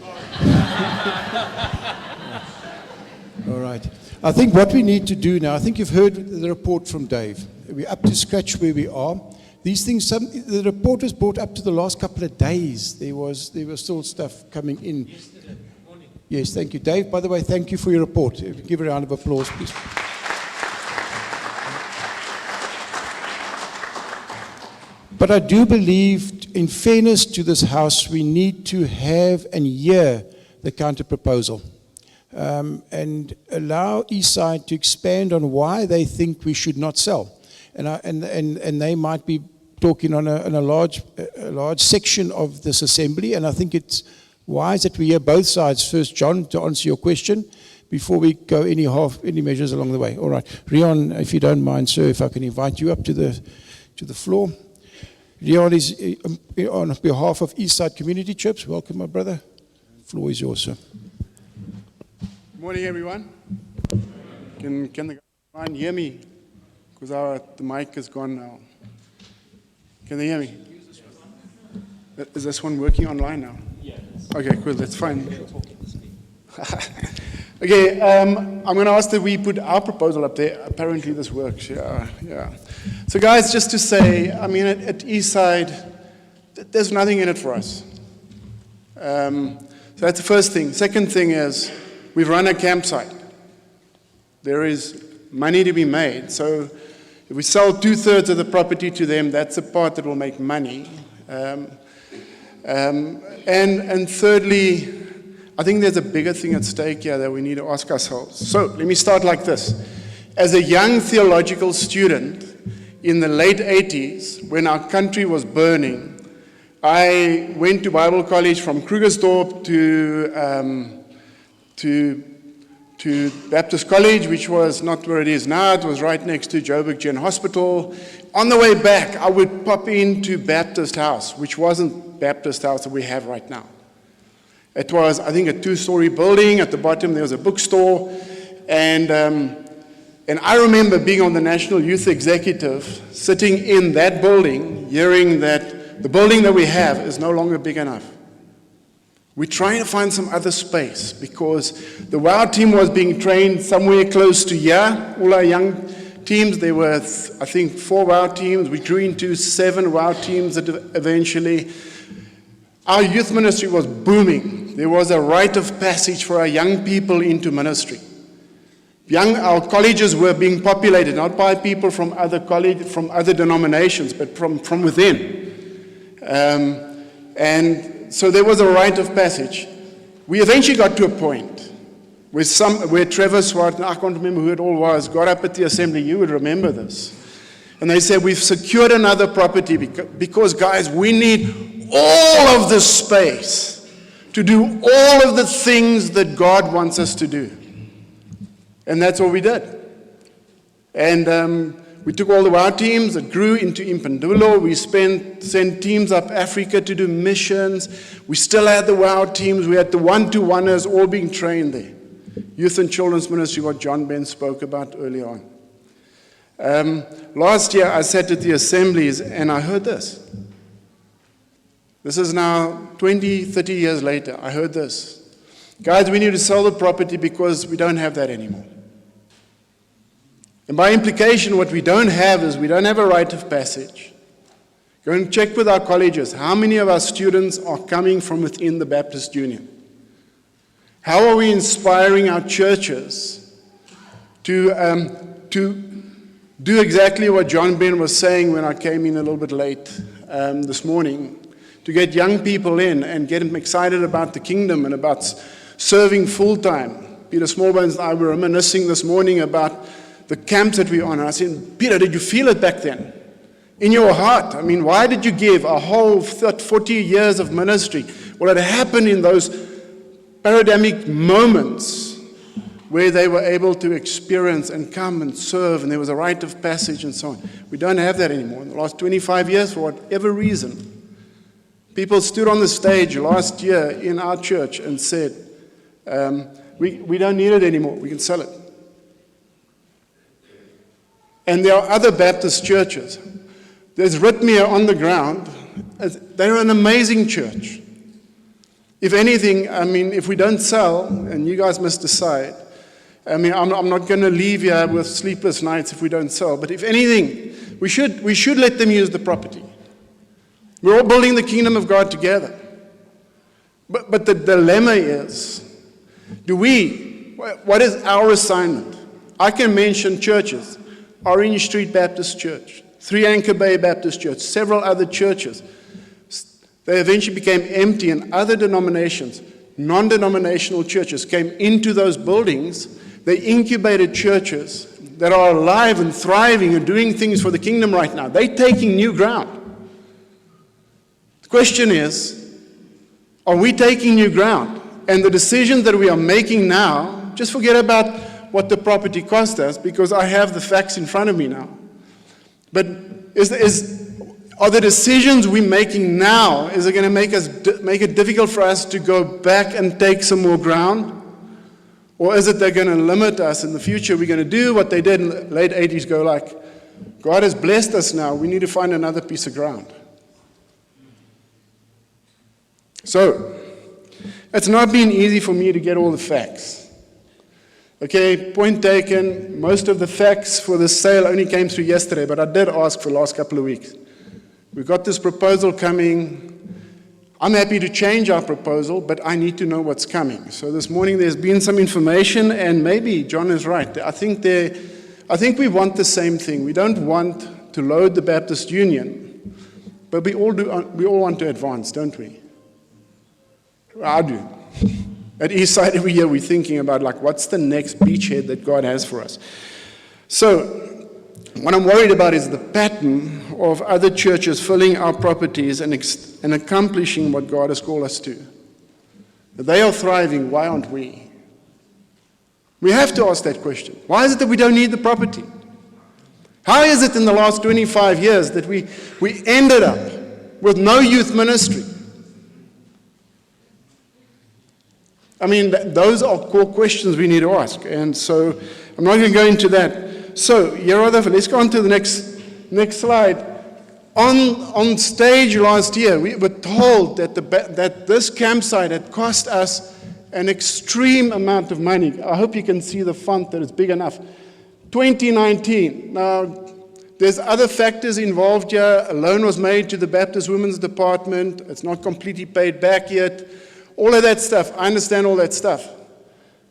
All right. I think what we need to do now, I think you've heard the report from Dave. We're up to scratch where we are. These things, the report was brought up to the last couple of days. There was still stuff coming in. Yesterday morning. Yes, thank you. Dave, by the way, thank you for your report. Give a round of applause, please. But I do believe, in fairness to this House, we need to have and hear the counter-proposal and allow Eastside to expand on why they think we should not sell. And they might be talking on a large section of this assembly, and I think it's wise that we hear both sides first, John, to answer your question, before we go any measures along the way. All right. Rion, if you don't mind, sir, if I can invite you up to the floor. Rion is on behalf of Eastside Community Church. Welcome, my brother. The floor is yours, sir. Good morning, everyone. Can the line hear me? Because the mic is gone now. Can they hear me? Is this one working online now? Yeah. Okay, cool. That's fine. Okay, I'm going to ask that we put our proposal up there. Apparently this works. Yeah. So guys, just to say, I mean, at Eastside, there's nothing in it for us. So that's the first thing. Second thing is, we've run a campsite. There is money to be made. So if we sell 2/3 of the property to them, that's the part that will make money. And thirdly, I think there's a bigger thing at stake here that we need to ask ourselves. So let me start like this. As a young theological student in the late 80s, when our country was burning, I went to Bible college from Krugersdorp to Baptist College, which was not where it is now. It was right next to Joburg General Hospital. On the way back, I would pop into Baptist House, which wasn't Baptist House that we have right now. It was, I think, a 2-story building. At the bottom, there was a bookstore. And I remember being on the National Youth Executive, sitting in that building, hearing that the building that we have is no longer big enough. We're trying to find some other space because the WOW team was being trained somewhere close to here. All our young teams, there were, I think, 4 WOW teams. We grew into 7 WOW teams eventually. Our youth ministry was booming. There was a rite of passage for our young people into ministry. Our colleges were being populated, not by people from other denominations, but from within. And so there was a rite of passage. We eventually got to a point where Trevor Swart, I can't remember who it all was, got up at the assembly. You would remember this. And they said, we've secured another property because guys, we need all of this space to do all of the things that God wants us to do. And that's what we did. And we took all the WOW teams that grew into Impendulo. We sent teams up Africa to do missions. We still had the WOW teams. We had the one-to-oneers all being trained there. Youth and Children's Ministry, what John Ben spoke about earlier on. Last year, I sat at the assemblies and I heard this. This is now 20, 30 years later. I heard this. Guys, we need to sell the property because we don't have that anymore. And by implication, what we don't have is we don't have a rite of passage. Go and check with our colleges. How many of our students are coming from within the Baptist Union? How are we inspiring our churches to do exactly what John Ben was saying when I came in a little bit late this morning? To get young people in and get them excited about the kingdom and about serving full-time. Peter Smallbones and I were reminiscing this morning about the camps that we were on. And I said, Peter, did you feel it back then? In your heart? I mean, why did you give a whole 40 years of ministry? Well, it happened in those paradigmic moments where they were able to experience and come and serve, and there was a rite of passage and so on. We don't have that anymore. In the last 25 years, for whatever reason, people stood on the stage last year in our church and said, we don't need it anymore, we can sell it. And there are other Baptist churches. There's Ritmia on the ground. They're an amazing church. If anything, I mean, if we don't sell, and you guys must decide, I mean, I'm not going to leave here with sleepless nights if we don't sell, but if anything, we should let them use the property. We're all building the kingdom of God together. But the dilemma is, what is our assignment? I can mention churches, Orange Street Baptist Church, 3 Anchor Bay Baptist Church, several other churches. They eventually became empty, and other denominations, non-denominational churches, came into those buildings. They incubated churches that are alive and thriving and doing things for the kingdom right now. They're taking new ground. The question is, are we taking new ground? And the decisions that we are making now, just forget about what the property cost us, because I have the facts in front of me now. But are the decisions we're making now, is it going to make it difficult for us to go back and take some more ground? Or is it they're going to limit us in the future? We're going to do what they did in the late 80s, go like, God has blessed us now, we need to find another piece of ground. So, it's not been easy for me to get all the facts. Okay, point taken, most of the facts for the sale only came through yesterday, but I did ask for the last couple of weeks. We've got this proposal coming. I'm happy to change our proposal, but I need to know what's coming. So this morning there's been some information, and maybe John is right. I think we want the same thing. We don't want to load the Baptist Union, but we all want to advance, don't we? I do. At Eastside every year we're thinking about what's the next beachhead that God has for us. So what I'm worried about is the pattern of other churches filling our properties and accomplishing what God has called us to. They are thriving, why aren't we? We have to ask that question. Why is it that we don't need the property? How is it in the last 25 years that we ended up with no youth ministry? I mean, those are core questions we need to ask. And so I'm not going to go into that. So, let's go on to the next slide. On stage last year, we were told that this campsite had cost us an extreme amount of money. I hope you can see the font that is big enough. 2019. Now, there's other factors involved here. A loan was made to the Baptist Women's Department. It's not completely paid back yet. All of that stuff. I understand all that stuff.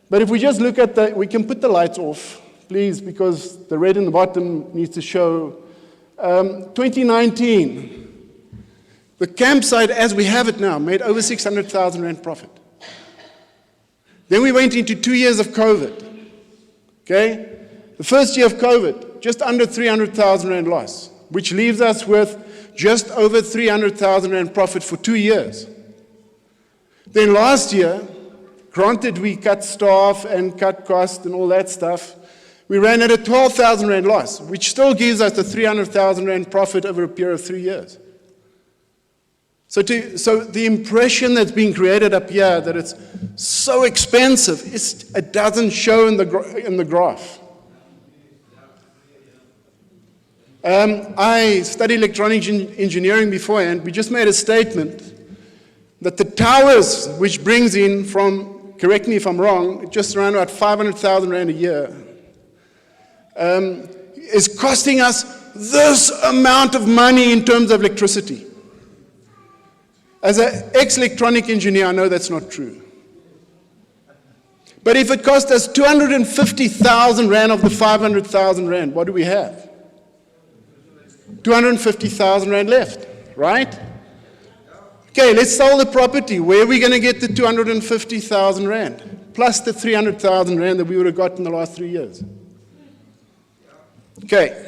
But if we just look at we can put the lights off, please, because the red in the bottom needs to show. 2019, the campsite as we have it now made over 600,000 rand profit. Then we went into 2 years of COVID. Okay? The first year of COVID, just under 300,000 rand loss, which leaves us with just over 300,000 rand profit for 2 years. Then last year, granted we cut staff and cut costs and all that stuff, we ran at a 12,000 rand loss, which still gives us a 300,000 rand profit over a period of 3 years. So the impression that's being created up here that it's so expensive, it doesn't show in the graph. I studied electronic engineering before, and we just made a statement that the towers, which brings in from, correct me if I'm wrong, just around about 500,000 rand a year, is costing us this amount of money in terms of electricity. As an ex-electronic engineer, I know that's not true. But if it cost us 250,000 rand of the 500,000 rand, what do we have? 250,000 rand left, right? Okay, let's sell the property. Where are we going to get the 250,000 rand? Plus the 300,000 rand that we would have got in the last 3 years. Okay.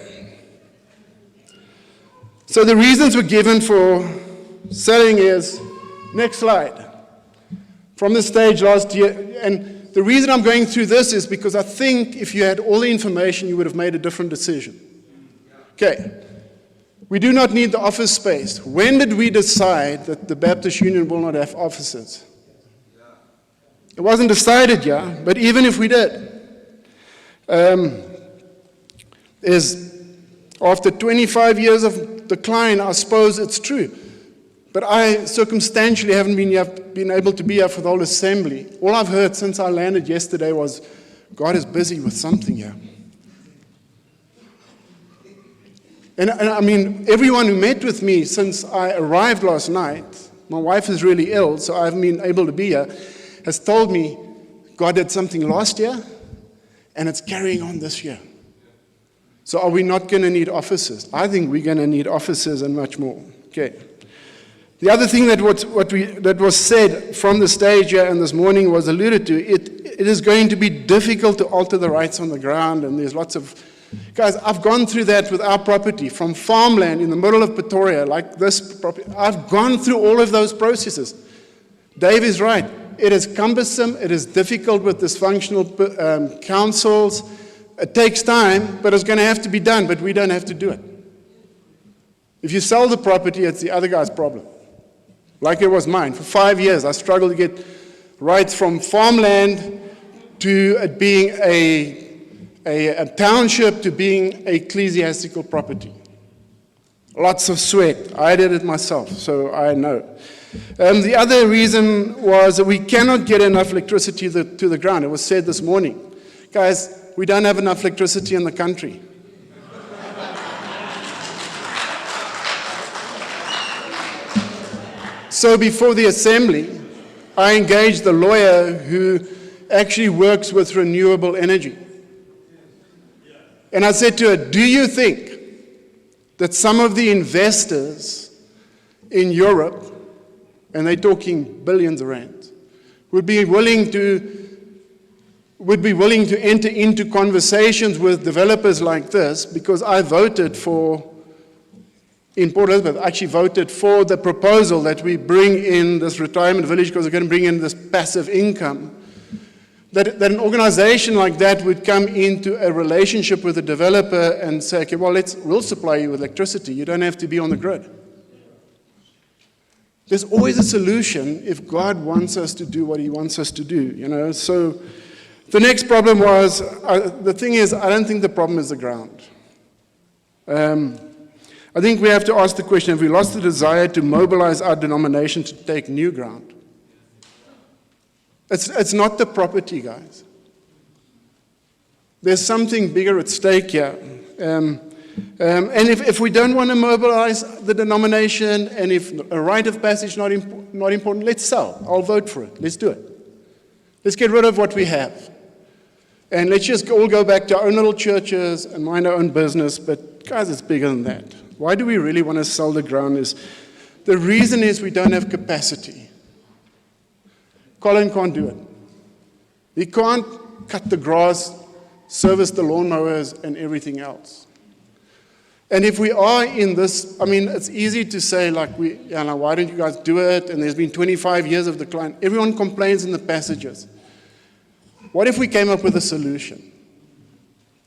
So the reasons were given for selling is, next slide, from the stage last year. And the reason I'm going through this is because I think if you had all the information, you would have made a different decision. Okay. We do not need the office space. When did we decide that the Baptist Union will not have offices? It wasn't decided yet, but even if we did, there's After 25 years of decline, I suppose it's true. But I circumstantially haven't been able to be here for the whole assembly. All I've heard since I landed yesterday was, God is busy with something here. And I mean, everyone who met with me since I arrived last night, my wife is really ill, so I haven't been able to be here, has told me God did something last year, and it's carrying on this year. So are we not going to need officers? I think we're going to need officers and much more. Okay. The other thing that was said from the stage here and this morning was alluded to, it is going to be difficult to alter the rights on the ground, and there's lots of... Guys, I've gone through that with our property, from farmland in the middle of Pretoria, like this property. I've gone through all of those processes. Dave is right. It is cumbersome, it is difficult with dysfunctional councils. It takes time, but it's going to have to be done, but we don't have to do it. If you sell the property, it's the other guy's problem. Like it was mine. For 5 years, I struggled to get rights from farmland to it being a township to being ecclesiastical property. Lots of sweat. I did it myself, so I know. The other reason was that we cannot get enough electricity to the ground. It was said this morning. Guys, we don't have enough electricity in the country. So before the assembly, I engaged the lawyer who actually works with renewable energy. And I said to her, do you think that some of the investors in Europe, and they're talking billions of rands, would be willing to enter into conversations with developers like this? Because I voted for, in Port Elizabeth, I actually voted for the proposal that we bring in this retirement village because we're going to bring in this passive income. That an organization like that would come into a relationship with a developer and say, okay, well, we'll supply you with electricity. You don't have to be on the grid. There's always a solution if God wants us to do what he wants us to do, you know. So the next problem was, the thing is, I don't think the problem is the ground. I think we have to ask the question, have we lost the desire to mobilize our denomination to take new ground? It's not the property, guys. There's something bigger at stake here. And if we don't want to mobilize the denomination, and if a rite of passage is not important, let's sell. I'll vote for it. Let's do it. Let's get rid of what we have. And let's just all go back to our own little churches and mind our own business. But guys, it's bigger than that. Why do we really want to sell the ground? The reason is we don't have capacity. Colin can't do it. He can't cut the grass, service the lawnmowers, and everything else. And if we are in this, I mean, it's easy to say, like, why don't you guys do it? And there's been 25 years of decline. Everyone complains in the passages. What if we came up with a solution?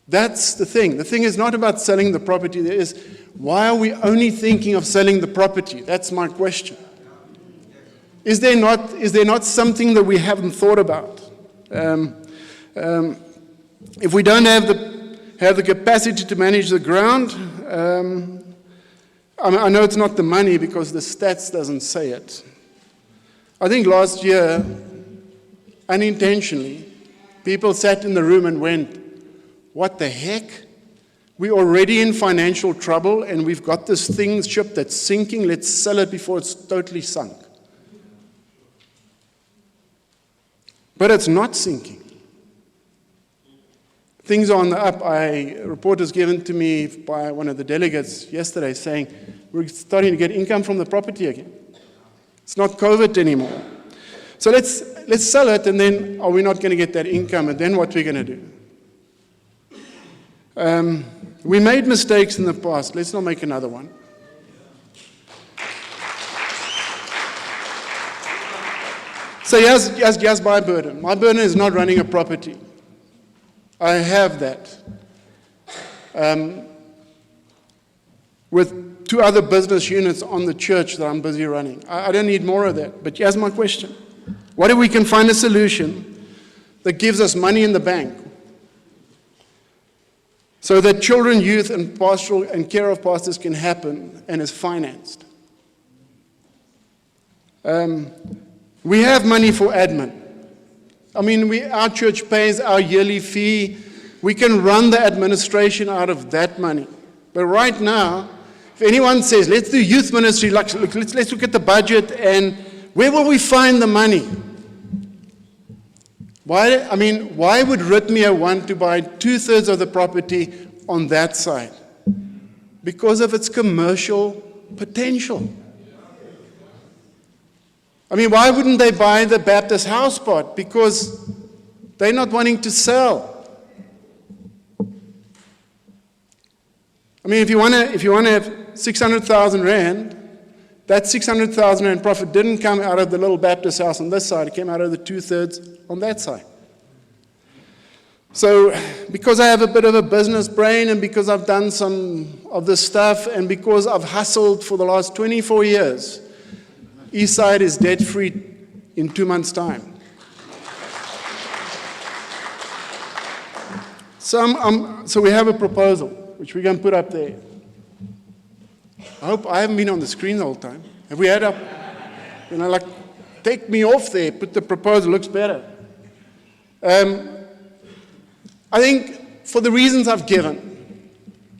That's the thing. The thing is not about selling the property. There is, why are we only thinking of selling the property? That's my question. Is there not something that we haven't thought about? If we don't have the capacity to manage the ground, I know it's not the money because the stats doesn't say it. I think last year, unintentionally, people sat in the room and went, what the heck? We're already in financial trouble and we've got this ship that's sinking. Let's sell it before it's totally sunk. But it's not sinking. Things are on the up. A report was given to me by one of the delegates yesterday saying we're starting to get income from the property again. It's not COVID anymore. So let's sell it, and then are we not going to get that income? And then what are we going to do? We made mistakes in the past. Let's not make another one. So here's my burden. My burden is not running a property. I have that. With 2 other business units on the church that I'm busy running. I don't need more of that. But here's my question. What if we can find a solution that gives us money in the bank? so that children, youth, and pastoral and care of pastors can happen and is financed. We have money for admin. I mean, our church pays our yearly fee. We can run the administration out of that money. But right now, if anyone says, let's do youth ministry, let's look at the budget, and where will we find the money? Why would Rhythmia want to buy 2/3 of the property on that side? Because of its commercial potential. I mean, why wouldn't they buy the Baptist house part? Because they're not wanting to sell. I mean, if you want to have 600,000 rand, that 600,000 rand profit didn't come out of the little Baptist house on this side. It came out of the 2/3 on that side. So, because I have a bit of a business brain, and because I've done some of this stuff, and because I've hustled for the last 24 years, Eastside is debt-free in 2 months' time. So we have a proposal, which we can put up there. I hope I haven't been on the screen the whole time. Have we had up? Take me off there, put the proposal, looks better. I think for the reasons I've given,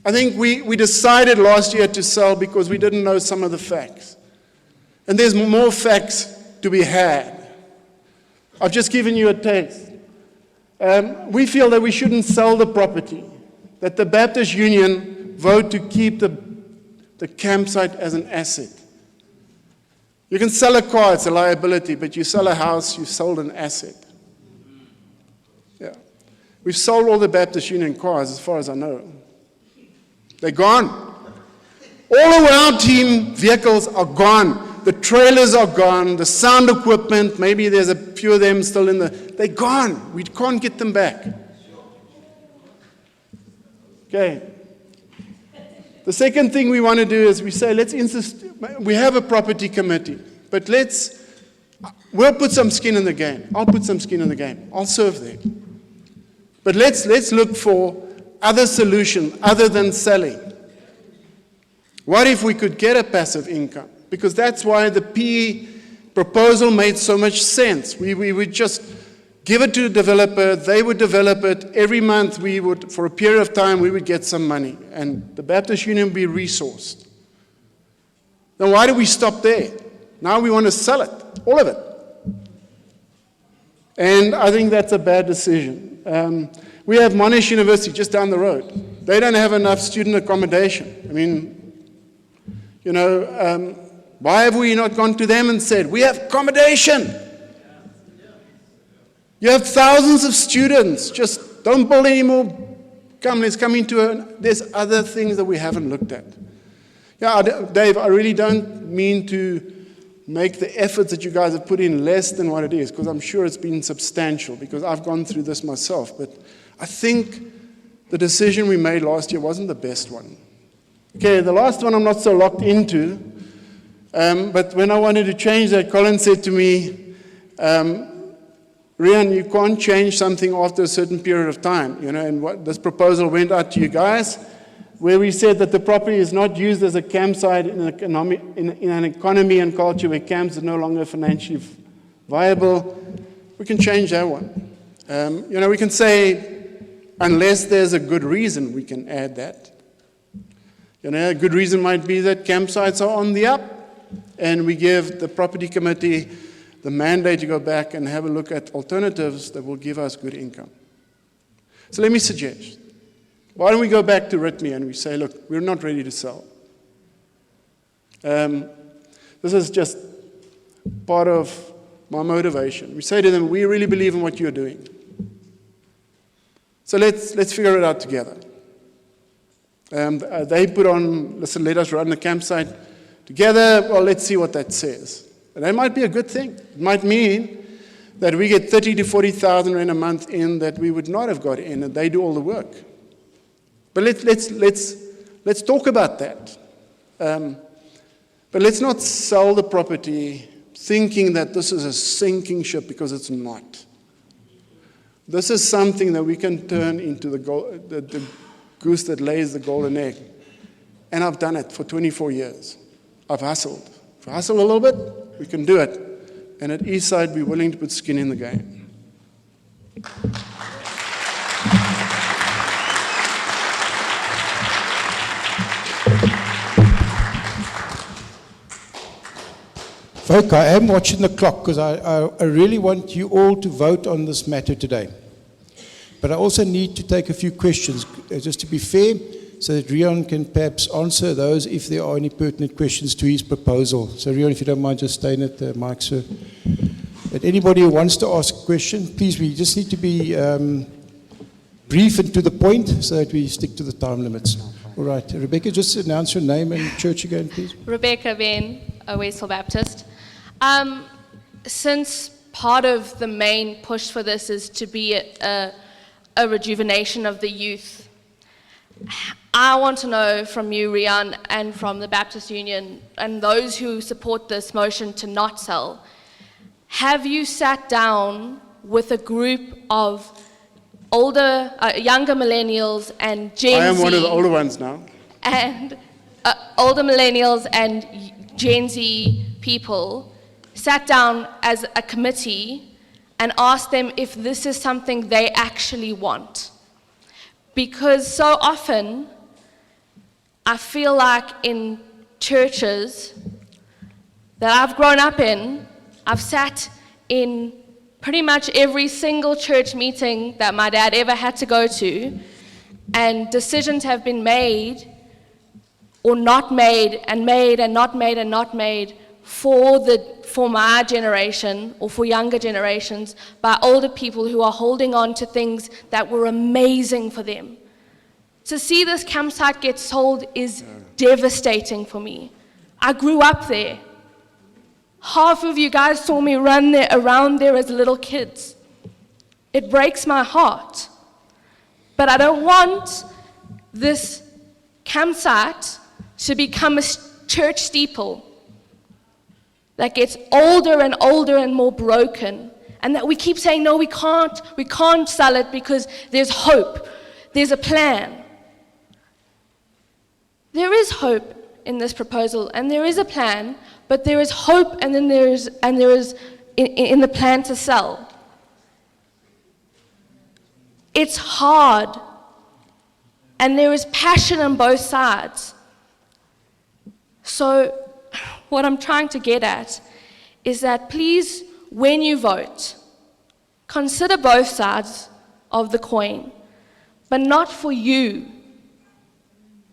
I think we decided last year to sell because we didn't know some of the facts. And there's more facts to be had. I've just given you a taste. We feel that we shouldn't sell the property, that the Baptist Union vote to keep the campsite as an asset. You can sell a car, it's a liability, but you sell a house, you've sold an asset. Yeah. We've sold all the Baptist Union cars, as far as I know. They're gone. All of our team vehicles are gone. The trailers are gone, the sound equipment, maybe there's a few of them still they're gone. We can't get them back. Okay. The second thing we want to do is we say, let's insist, we have a property committee, but we'll put some skin in the game. I'll put some skin in the game. I'll serve there. But let's look for other solutions other than selling. What if we could get a passive income? Because that's why the PE proposal made so much sense. We would just give it to the developer, they would develop it. Every month for a period of time, we would get some money. And the Baptist Union would be resourced. Then why do we stop there? Now we want to sell it, all of it. And I think that's a bad decision. We have Monash University just down the road. They don't have enough student accommodation. I mean, why have we not gone to them and said, we have accommodation? You have thousands of students. Just don't build any more. Let's come into there's other things that we haven't looked at. Yeah, Dave, I really don't mean to make the efforts that you guys have put in less than what it is, because I'm sure it's been substantial, because I've gone through this myself. But I think the decision we made last year wasn't the best one. Okay, the last one I'm not so locked into. But when I wanted to change that, Colin said to me, Rian, you can't change something after a certain period of time, and what this proposal went out to you guys, where we said that the property is not used as a campsite in an economy and culture where camps are no longer financially viable. We can change that one. We can say, unless there's a good reason, we can add that. A good reason might be that campsites are on the up, and we give the property committee the mandate to go back and have a look at alternatives that will give us good income. So let me suggest, why don't we go back to Rhythmia and we say, look, we're not ready to sell. This is just part of my motivation. We say to them, we really believe in what you're doing. So let's figure it out together. They put on, listen, let us run the campsite together. Well, let's see what that says. And that might be a good thing. It might mean that we get 30 to 40,000 rand a month in that we would not have got in, and they do all the work. But let's talk about that. But let's not sell the property thinking that this is a sinking ship, because it's not. This is something that we can turn into goose that lays the golden egg. And I've done it for 24 years. I've hustled. If we hustle a little bit, we can do it. And at Eastside, we're willing to put skin in the game. Folk, I am watching the clock because I really want you all to vote on this matter today. But I also need to take a few questions, just to be fair, so that Rion can perhaps answer those if there are any pertinent questions to his proposal. So Rion, if you don't mind just staying at the mic, sir. But anybody who wants to ask a question, please, we just need to be brief and to the point so that we stick to the time limits. All right, Rebecca, just announce your name and church again, please. Rebecca Ben, Westville Baptist. Since part of the main push for this is to be a rejuvenation of the youth, I want to know from you, Rian, and from the Baptist Union, and those who support this motion to not sell, have you sat down with a group of younger millennials and Gen Z? I am one of the older ones now. And older millennials and Gen Z people sat down as a committee and asked them if this is something they actually want. Because so often, I feel like in churches that I've grown up in, I've sat in pretty much every single church meeting that my dad ever had to go to, and decisions have been made or not made and made and not made and not made for my generation or for younger generations by older people who are holding on to things that were amazing for them. To see this campsite get sold is devastating for me. I grew up there. Half of you guys saw me run around there as little kids. It breaks my heart. But I don't want this campsite to become a church steeple that gets older and older and more broken, and that we keep saying, no, we can't sell it because there's hope, there's a plan. There is hope in this proposal, and there is a plan, but there is hope, and then there is in the plan to sell. It's hard, and there is passion on both sides. So what I'm trying to get at is that please, when you vote, consider both sides of the coin, but not for you,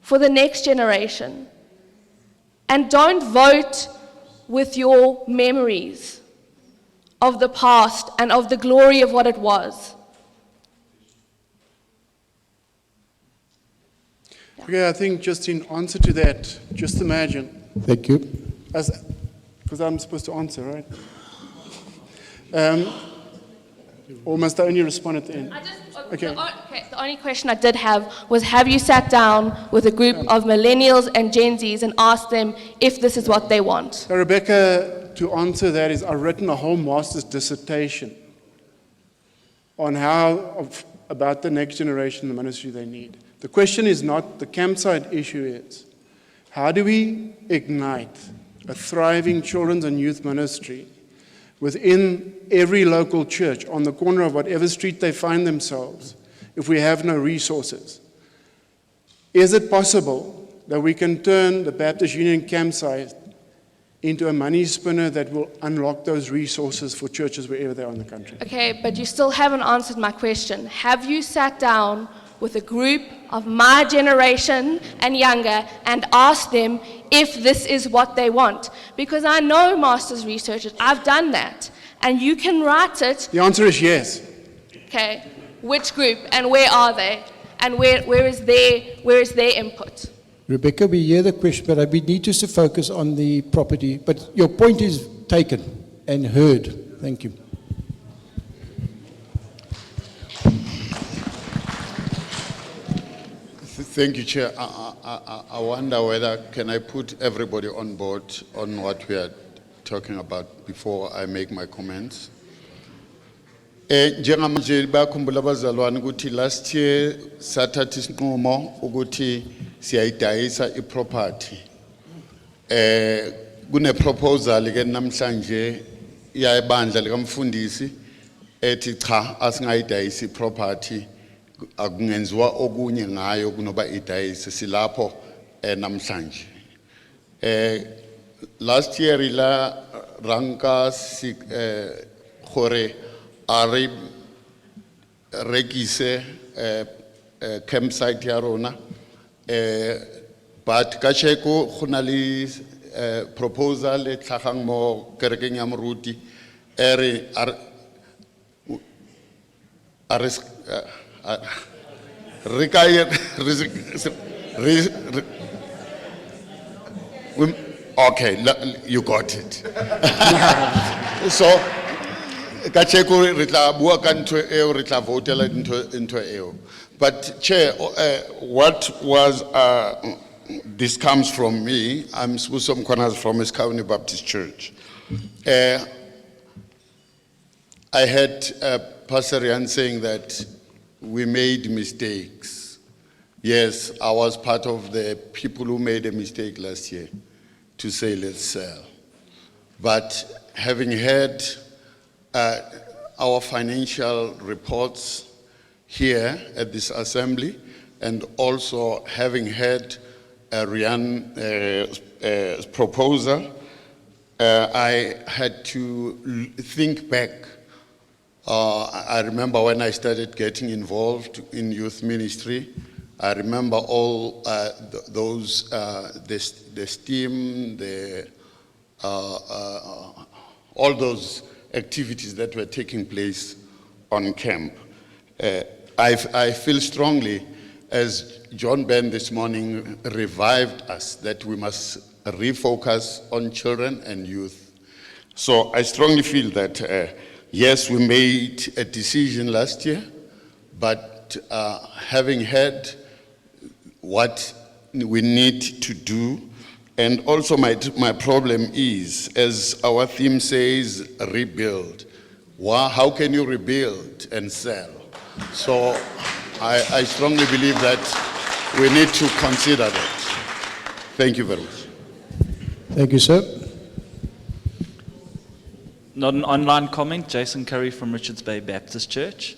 for the next generation. And don't vote with your memories of the past and of the glory of what it was. Okay, I think just in answer to that, just imagine. Thank you. Because I'm supposed to answer, right? Or must I only respond at the end? Okay. The only question I did have was, have you sat down with a group of millennials and Gen Zs and asked them if this is what they want? So Rebecca, to answer that is, I've written a whole master's dissertation on about the next generation, the ministry they need. The question is not, the campsite issue is, how do we ignite a thriving children's and youth ministry within every local church on the corner of whatever street they find themselves if we have no resources? Is it possible that we can turn the Baptist Union campsite into a money spinner that will unlock those resources for churches wherever they are in the country? Okay, but you still haven't answered my question. Have you sat down with a group of my generation and younger and asked them if this is what they want? Because I know master's researchers, I've done that, and you can write it. The answer is yes. Okay, which group and where are they? And where is their input? Rebecca, we hear the question, but we need just to focus on the property. But your point is taken and heard. Thank you. Thank you, Chair. I wonder whether can I put everybody on board on what we are talking about before I make my comments. Njengamanje bayakhumbula abazalwane ukuthi last year sathatha isinqumo ukuthi siyayidayisa iproperty. Kune proposal ke namhlanje iyayibandla likamfundisi ethi cha asingayidayisi iproperty akungenziwa okunye ngayo kunoba idayise silapho namhlanje. Last year ila ranka gore are rekise campsite ya rona but ka cheko gona le proposal e tlhagang mo kerekeng ya moruti ere okay, you got it. So, kacheko ritla bua kanto eo ritla votela into eo. But Chair, what was this comes from me. I'm Sbusom Kwanas from Eskauni Baptist Church. I had Pastor Rian saying that we made mistakes. Yes, I was part of the people who made a mistake last year to say let's sell. But having heard our financial reports here at this assembly, and also having heard Rian's proposal, I had to think back. I remember when I started getting involved in youth ministry, I remember all those, the STEAM, all those activities that were taking place on camp. I feel strongly, as John Ben this morning revived us, that we must refocus on children and youth. So I strongly feel that, yes, we made a decision last year, but having heard what we need to do, and also my problem is, as our theme says, rebuild. How can you rebuild and sell? So I strongly believe that we need to consider that. Thank you very much. Thank you, sir. Not an online comment, Jason Curry from Richards Bay Baptist Church.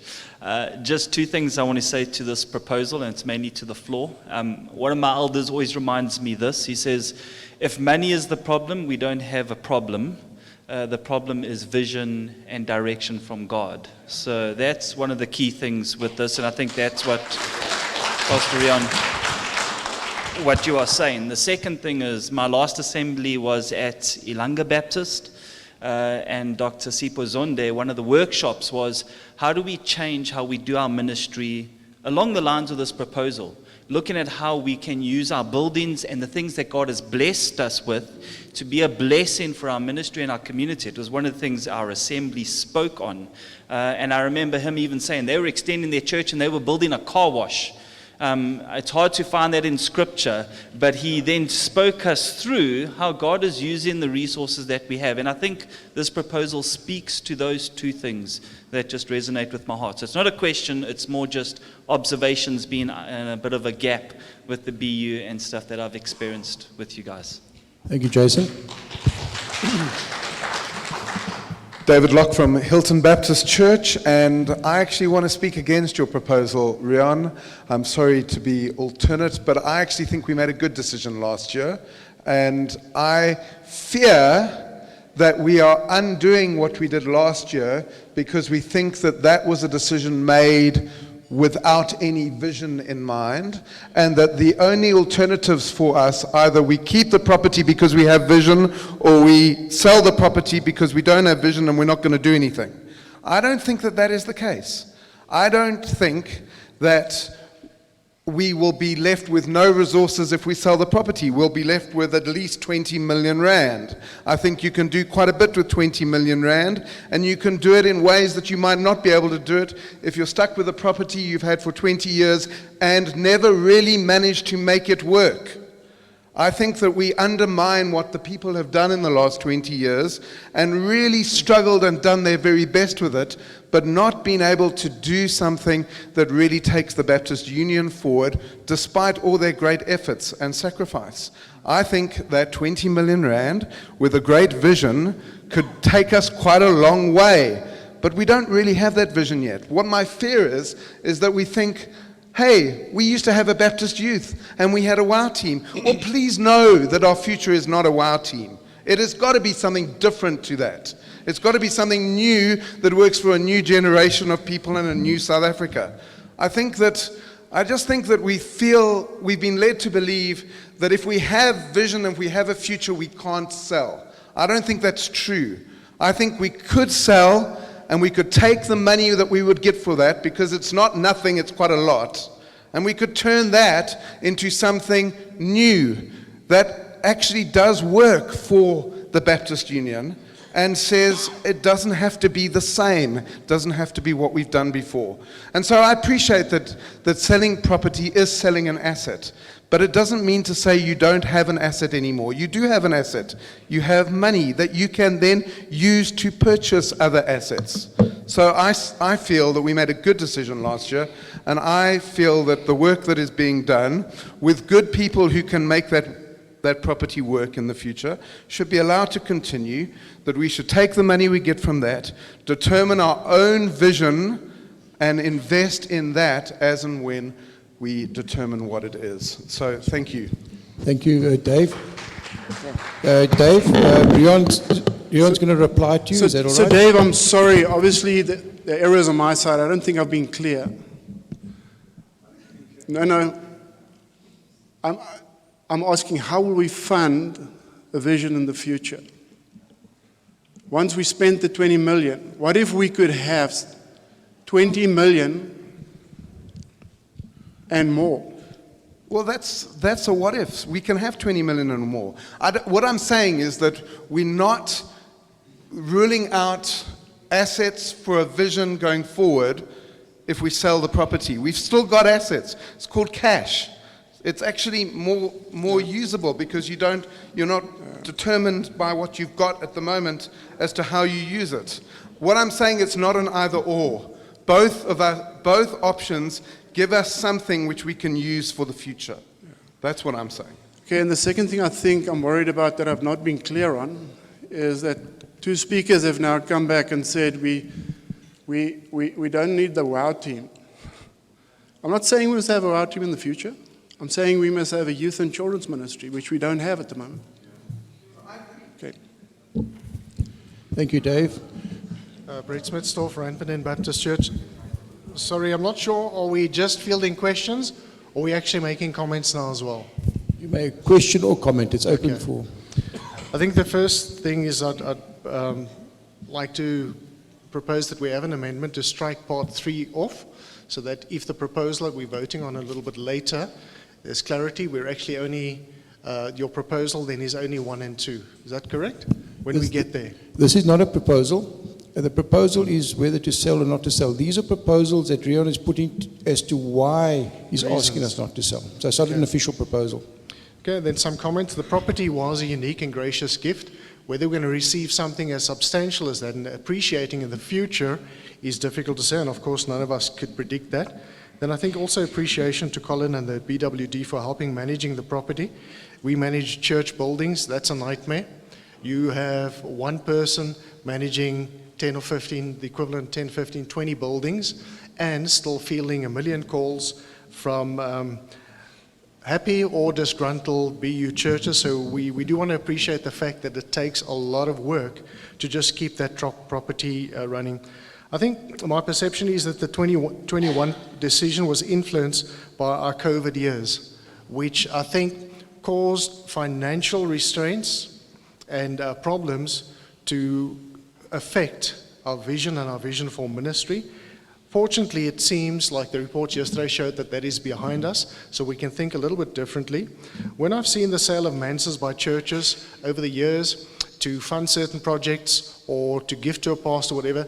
Just two things I want to say to this proposal, and it's mainly to the floor. One of my elders always reminds me this. He says, if money is the problem, we don't have a problem. The problem is vision and direction from God. So that's one of the key things with this, and I think that's what, Pastor Rian, what you are saying. The second thing is, my last assembly was at Ilanga Baptist, and Dr. Sipho Zonde, one of the workshops was, how do we change how we do our ministry along the lines of this proposal? Looking at how we can use our buildings and the things that God has blessed us with to be a blessing for our ministry and our community. It was one of the things our assembly spoke on. And I remember him even saying they were extending their church and they were building a car wash. It's hard to find that in scripture, but he then spoke us through how God is using the resources that we have. And I think this proposal speaks to those two things that just resonate with my heart. So it's not a question, it's more just observations being a bit of a gap with the BU and stuff that I've experienced with you guys. Thank you, Jason. David Locke from Hilton Baptist Church, and I actually want to speak against your proposal, Rian. I'm sorry to be alternate, but I actually think we made a good decision last year, and I fear that we are undoing what we did last year because we think that that was a decision made without any vision in mind, and that the only alternatives for us, either we keep the property because we have vision, or we sell the property because we don't have vision and we're not going to do anything. I don't think that that is the case. I don't think that we will be left with no resources if we sell the property. We'll be left with at least 20 million rand. I think you can do quite a bit with 20 million rand, and you can do it in ways that you might not be able to do it if you're stuck with a property you've had for 20 years and never really managed to make it work. I think that we undermine what the people have done in the last 20 years and really struggled and done their very best with it, but not been able to do something that really takes the Baptist Union forward despite all their great efforts and sacrifice. I think that 20 million rand with a great vision could take us quite a long way, but we don't really have that vision yet. What my fear is that we think, hey, we used to have a Baptist youth and we had a WOW team. Well, please know that our future is not a WOW team. It has got to be something different to that. It's got to be something new that works for a new generation of people in a new South Africa. I just think that we've been led to believe that if we have vision and if we have a future, we can't sell. I don't think that's true. I think we could sell, and we could take the money that we would get for that, because it's not nothing, it's quite a lot, and we could turn that into something new that actually does work for the Baptist Union and says it doesn't have to be the same, doesn't have to be what we've done before. And so I appreciate that selling property is selling an asset, but it doesn't mean to say you don't have an asset anymore. You do have an asset. You have money that you can then use to purchase other assets. So I feel that we made a good decision last year, and I feel that the work that is being done with good people who can make that property work in the future should be allowed to continue, that we should take the money we get from that, determine our own vision, and invest in that as and when we determine what it is. So thank you. Thank you, Dave. Dave, Rion's going to reply to you. Is that all right? So Dave, I'm sorry. Obviously, the error is on my side. I don't think I've been clear. No. I'm asking, how will we fund a vision in the future? Once we spent the 20 million, what if we could have 20 million and more? Well, that's a what if. We can have 20 million and more. What I'm saying is that we're not ruling out assets for a vision going forward if we sell the property. We've still got assets. It's called cash. It's actually more usable because you're not determined by what you've got at the moment as to how you use it. What I'm saying, it's not an either or. Both options give us something which we can use for the future. That's what I'm saying. Okay, and the second thing I think I'm worried about that I've not been clear on is that two speakers have now come back and said we don't need the WOW team. I'm not saying we must have a WOW team in the future. I'm saying we must have a youth and children's ministry, which we don't have at the moment. Okay. Thank you, Dave. Brett Smitsdorf, Randfontein Baptist Church. Sorry, I'm not sure. Are we just fielding questions, or are we actually making comments now as well? You may question or comment. It's open for. I think the first thing is I'd like to propose that we have an amendment to strike part 3 off, so that if the proposal that we're voting on a little bit later, there's clarity. We're actually only, your proposal then is only 1 and 2. Is that correct? When we get there. This is not a proposal. The proposal is whether to sell or not to sell. These are proposals that Rion is putting as to why he's asking us not to sell. So it's not an official proposal. Okay, then some comments. The property was a unique and gracious gift. Whether we're going to receive something as substantial as that and appreciating in the future is difficult to say, and of course none of us could predict that. Then I think also appreciation to Colin and the BWD for helping managing the property. We manage church buildings. That's a nightmare. You have one person managing 10 or 15, the equivalent 10, 15, 20 buildings, and still fielding 1 million calls from happy or disgruntled BU churches. So we do want to appreciate the fact that it takes a lot of work to just keep that property running. I think my perception is that the 2021 decision was influenced by our COVID years, which I think caused financial restraints and problems to affect our vision and our vision for ministry. Fortunately, it seems like the report yesterday showed that that is behind us, so we can think a little bit differently. When I've seen the sale of mansas by churches over the years to fund certain projects or to give to a pastor, whatever,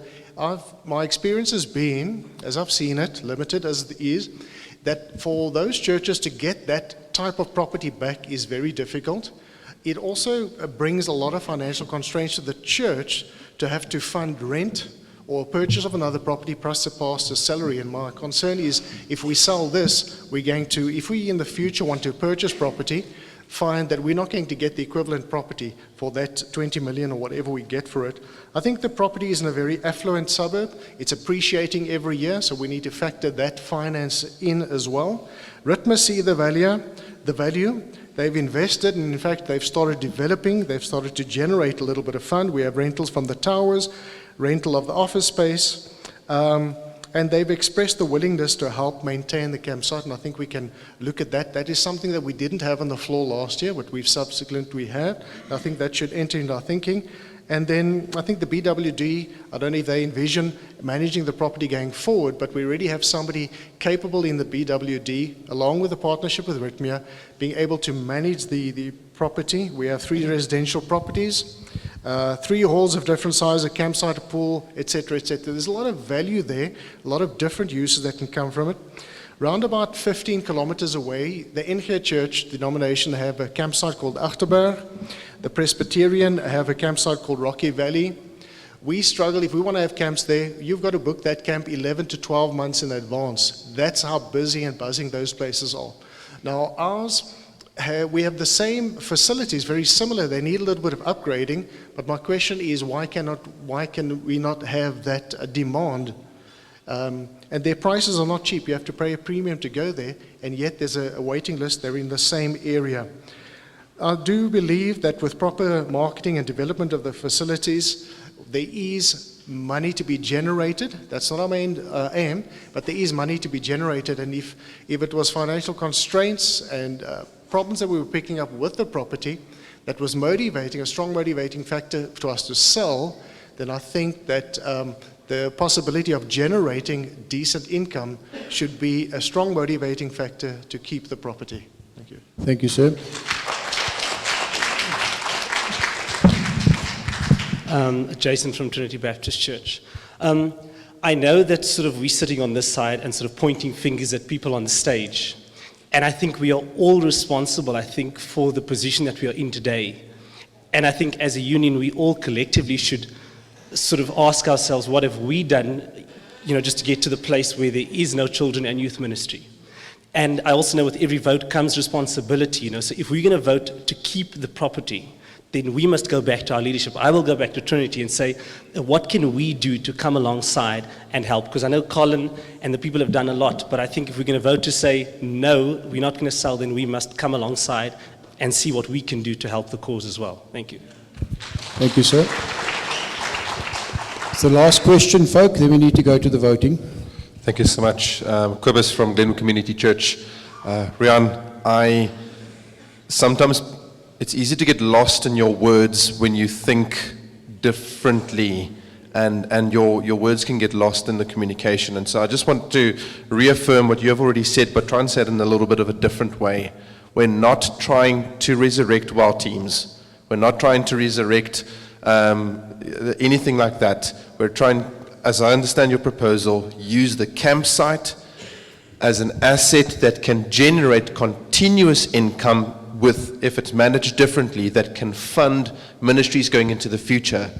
My experience has been, as I've seen it, limited as it is, that for those churches to get that type of property back is very difficult. It also brings a lot of financial constraints to the church to have to fund rent or purchase of another property plus the pastor's salary. And my concern is if we sell this, we're going to, if we in the future want to purchase property, find that we're not going to get the equivalent property for that 20 million or whatever we get for it. I think the property is in a very affluent suburb. It's appreciating every year, so we need to factor that finance in as well. Ritma see the value. They've invested, and in fact, they've started developing. They've started to generate a little bit of fund. We have rentals from the towers, rental of the office space, and they've expressed the willingness to help maintain the campsite, and I think we can look at that. That is something that we didn't have on the floor last year, but we've subsequently had. I think that should enter into our thinking. And then I think the BWD, I don't know if they envision managing the property going forward, but we already have somebody capable in the BWD, along with the partnership with Ritmia, being able to manage the property. We have 3 residential properties, 3 halls of different size, a campsite, a pool, etc., etc. There's a lot of value there, a lot of different uses that can come from it. Round about 15 kilometers away, the NG Church denomination have a campsite called Achterberg. The Presbyterian have a campsite called Rocky Valley. We struggle, if we want to have camps there, you've got to book that camp 11 to 12 months in advance. That's how busy and buzzing those places are. Now ours, we have the same facilities, very similar. They need a little bit of upgrading, but my question is why can we not have that demand? And their prices are not cheap. You have to pay a premium to go there, and yet there's a waiting list. They're in the same area. I do believe that with proper marketing and development of the facilities, there is money to be generated. That's not our main aim, but there is money to be generated. And if it was financial constraints and problems that we were picking up with the property that was motivating, a strong motivating factor to us to sell, then I think that the possibility of generating decent income should be a strong motivating factor to keep the property. Thank you. Thank you, sir. Jason from Trinity Baptist Church. I know that sort of we're sitting on this side and sort of pointing fingers at people on the stage. And I think we are all responsible, I think, for the position that we are in today. And I think as a union, we all collectively should sort of ask ourselves, what have we done, just to get to the place where there is no children and youth ministry? And I also know with every vote comes responsibility, So if we're going to vote to keep the property, then we must go back to our leadership. I will go back to Trinity and say, what can we do to come alongside and help? Because I know Colin and the people have done a lot, but I think if we're going to vote to say, no, we're not going to sell, then we must come alongside and see what we can do to help the cause as well. Thank you. Thank you, sir. It's the last question, folk, then we need to go to the voting. Thank you so much. Kobus from Glenwood Community Church. Rian, sometimes it's easy to get lost in your words when you think differently, and your words can get lost in the communication. And so I just want to reaffirm what you have already said, but try and say it in a little bit of a different way. We're not trying to resurrect wild teams. We're not trying to resurrect anything like that. We're trying, as I understand your proposal, use the campsite as an asset that can generate continuous income with, if it's managed differently, that can fund ministries going into the future.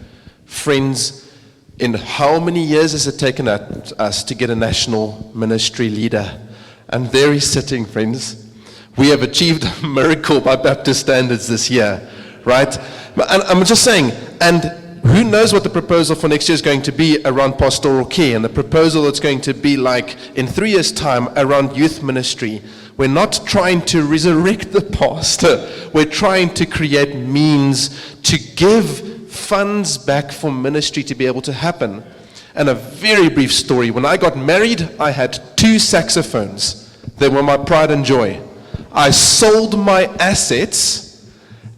Friends, in how many years has it taken us to get a national ministry leader? And there he's sitting, friends. We have achieved a miracle by Baptist standards this year, right? And I'm just saying, and who knows what the proposal for next year is going to be around pastoral care, and the proposal that's going to be like in 3 years' time around youth ministry. We're not trying to resurrect the past. We're trying to create means to give funds back for ministry to be able to happen. And a very brief story. When I got married, I had 2 saxophones. They were my pride and joy. I sold my assets,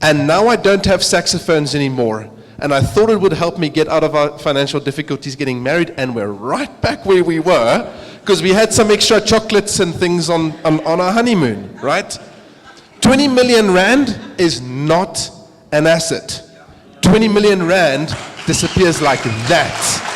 and now I don't have saxophones anymore. And I thought it would help me get out of our financial difficulties getting married, and we're right back where we were, because we had some extra chocolates and things on our honeymoon, right? 20 million rand is not an asset. 20 million rand disappears like that.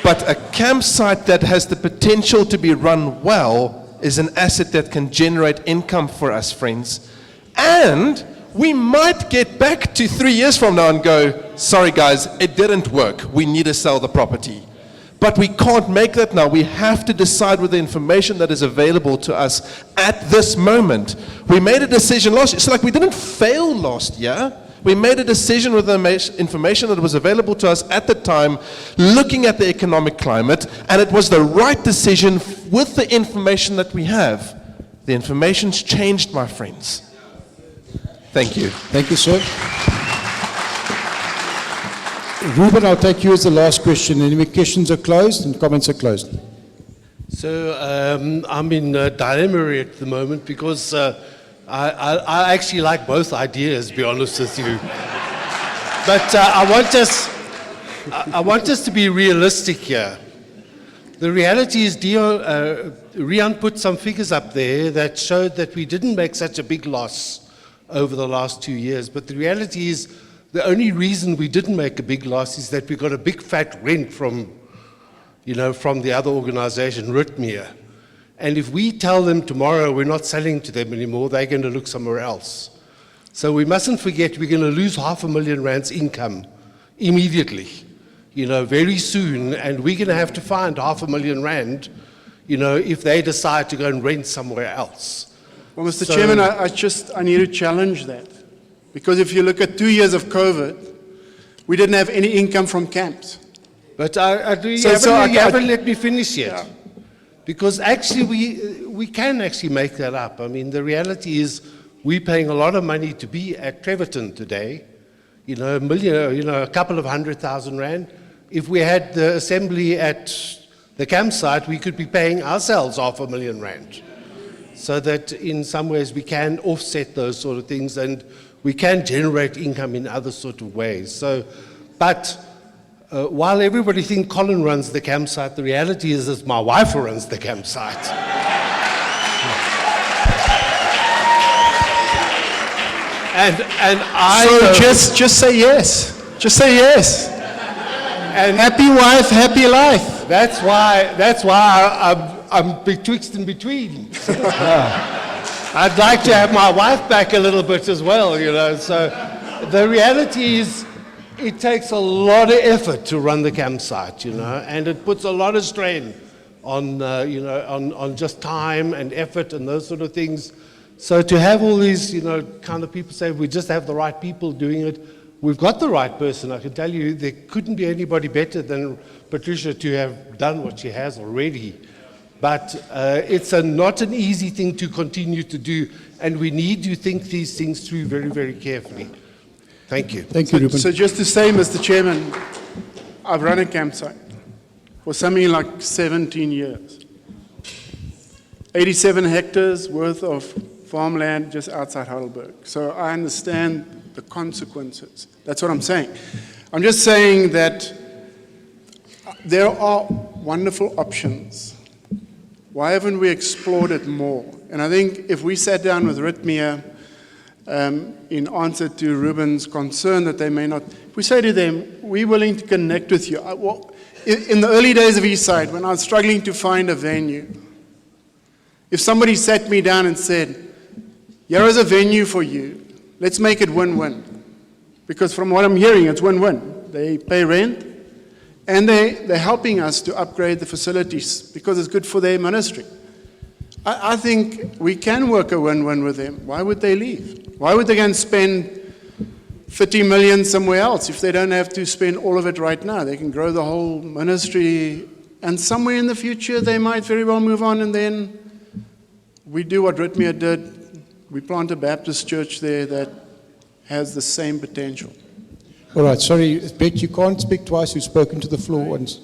But a campsite that has the potential to be run well is an asset that can generate income for us, friends. And we might get back to 3 years from now and go, sorry guys, it didn't work. We need to sell the property. But we can't make that now. We have to decide with the information that is available to us at this moment. We made a decision last year. So like we didn't fail last year. We made a decision with the information that was available to us at the time, looking at the economic climate, and it was the right decision with the information that we have. The information's changed, my friends. Thank you. Thank you, sir. Ruben, I'll take you as the last question. Any questions are closed and comments are closed. So I'm in dilemma at the moment because I actually like both ideas, to be honest with you. But I want us to be realistic here. The reality is, Rian put some figures up there that showed that we didn't make such a big loss over the last 2 years. But the reality is, the only reason we didn't make a big loss is that we got a big fat rent from the other organization, Ritmea. And if we tell them tomorrow we're not selling to them anymore, they're going to look somewhere else. So we mustn't forget we're going to lose R500,000 income immediately, very soon, and we're going to have to find R500,000, if they decide to go and rent somewhere else. Well, Mr. Chairman, I need to challenge that. Because if you look at 2 years of COVID, we didn't have any income from camps. But you haven't let me finish yet. Yeah. Because actually we can actually make that up. I mean, the reality is we're paying a lot of money to be at Treverton today, a couple of 100,000 rand. If we had the assembly at the campsite, we could be paying ourselves R500,000 rand. So that in some ways we can offset those sort of things and we can generate income in other sort of ways. So, but while everybody thinks Colin runs the campsite, the reality is that my wife runs the campsite. and I just say yes. Just say yes. And happy wife, happy life. That's why I'm betwixt and between. I'd like to have my wife back a little bit as well, So the reality is, it takes a lot of effort to run the campsite, and it puts a lot of strain on, on just time and effort and those sort of things. So to have all these, kind of people say we just have the right people doing it, we've got the right person. I can tell you there couldn't be anybody better than Patricia to have done what she has already. But it's not an easy thing to continue to do, and we need to think these things through very, very carefully. Thank you. Thank you, Ruben. So just to say, Mr. Chairman, I've run a campsite for something like 17 years. 87 hectares worth of farmland just outside Heidelberg. So I understand the consequences. That's what I'm saying. I'm just saying that there are wonderful options. Why haven't we explored it more? And I think if we sat down with Ritmea in answer to Ruben's concern that they may not, if we say to them, we're willing to connect with you. In the early days of Eastside, when I was struggling to find a venue, if somebody sat me down and said, here is a venue for you, let's make it win-win. Because from what I'm hearing, it's win-win. They pay rent, and they're helping us to upgrade the facilities because it's good for their ministry. I think we can work a win-win with them. Why would they leave? Why would they go and spend 30 million somewhere else if they don't have to spend all of it right now? They can grow the whole ministry, and somewhere in the future they might very well move on, and then we do what Ritmea did. We plant a Baptist church there that has the same potential. All right, sorry, Bet, you can't speak twice. You've spoken to the floor once.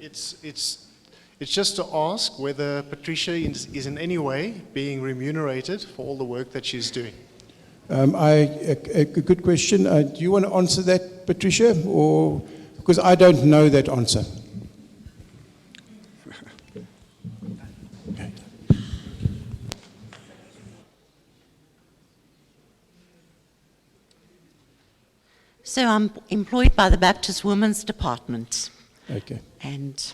It's just to ask whether Patricia is in any way being remunerated for all the work that she's doing. A good question. Do you want to answer that, Patricia? Or because I don't know that answer. So I'm employed by the Baptist Women's Department. Okay. And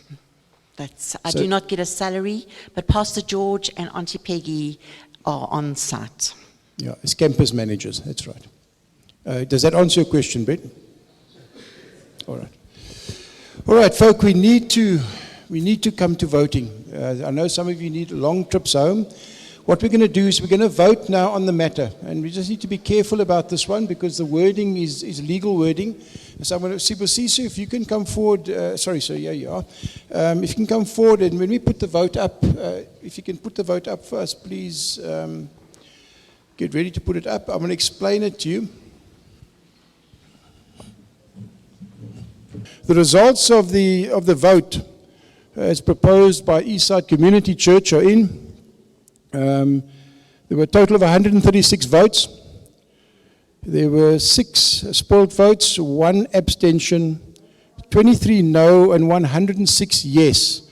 I So- do not get a salary, but Pastor George and Auntie Peggy are on site. Yeah, as campus managers, that's right. Does that answer your question, Brett? All right. All right, folk, we need to come to voting. I know some of you need long trips home. What we're going to do is we're going to vote now on the matter, and we just need to be careful about this one because the wording is legal wording. So I'm going to see, Bosiso, if you can come forward. Sorry, sir, yeah, you are. If you can come forward, and when we put the vote up, if you can put the vote up for us, please get ready to put it up. I'm going to explain it to you. The results of the vote, as proposed by Eastside Community Church, are in. There were a total of 136 votes. There were 6 spoiled votes, 1 abstention, 23 no, and 106 yes.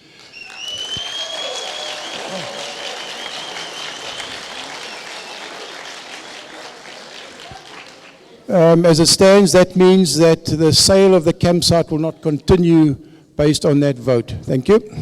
As it stands, that means that the sale of the campsite will not continue based on that vote. Thank you.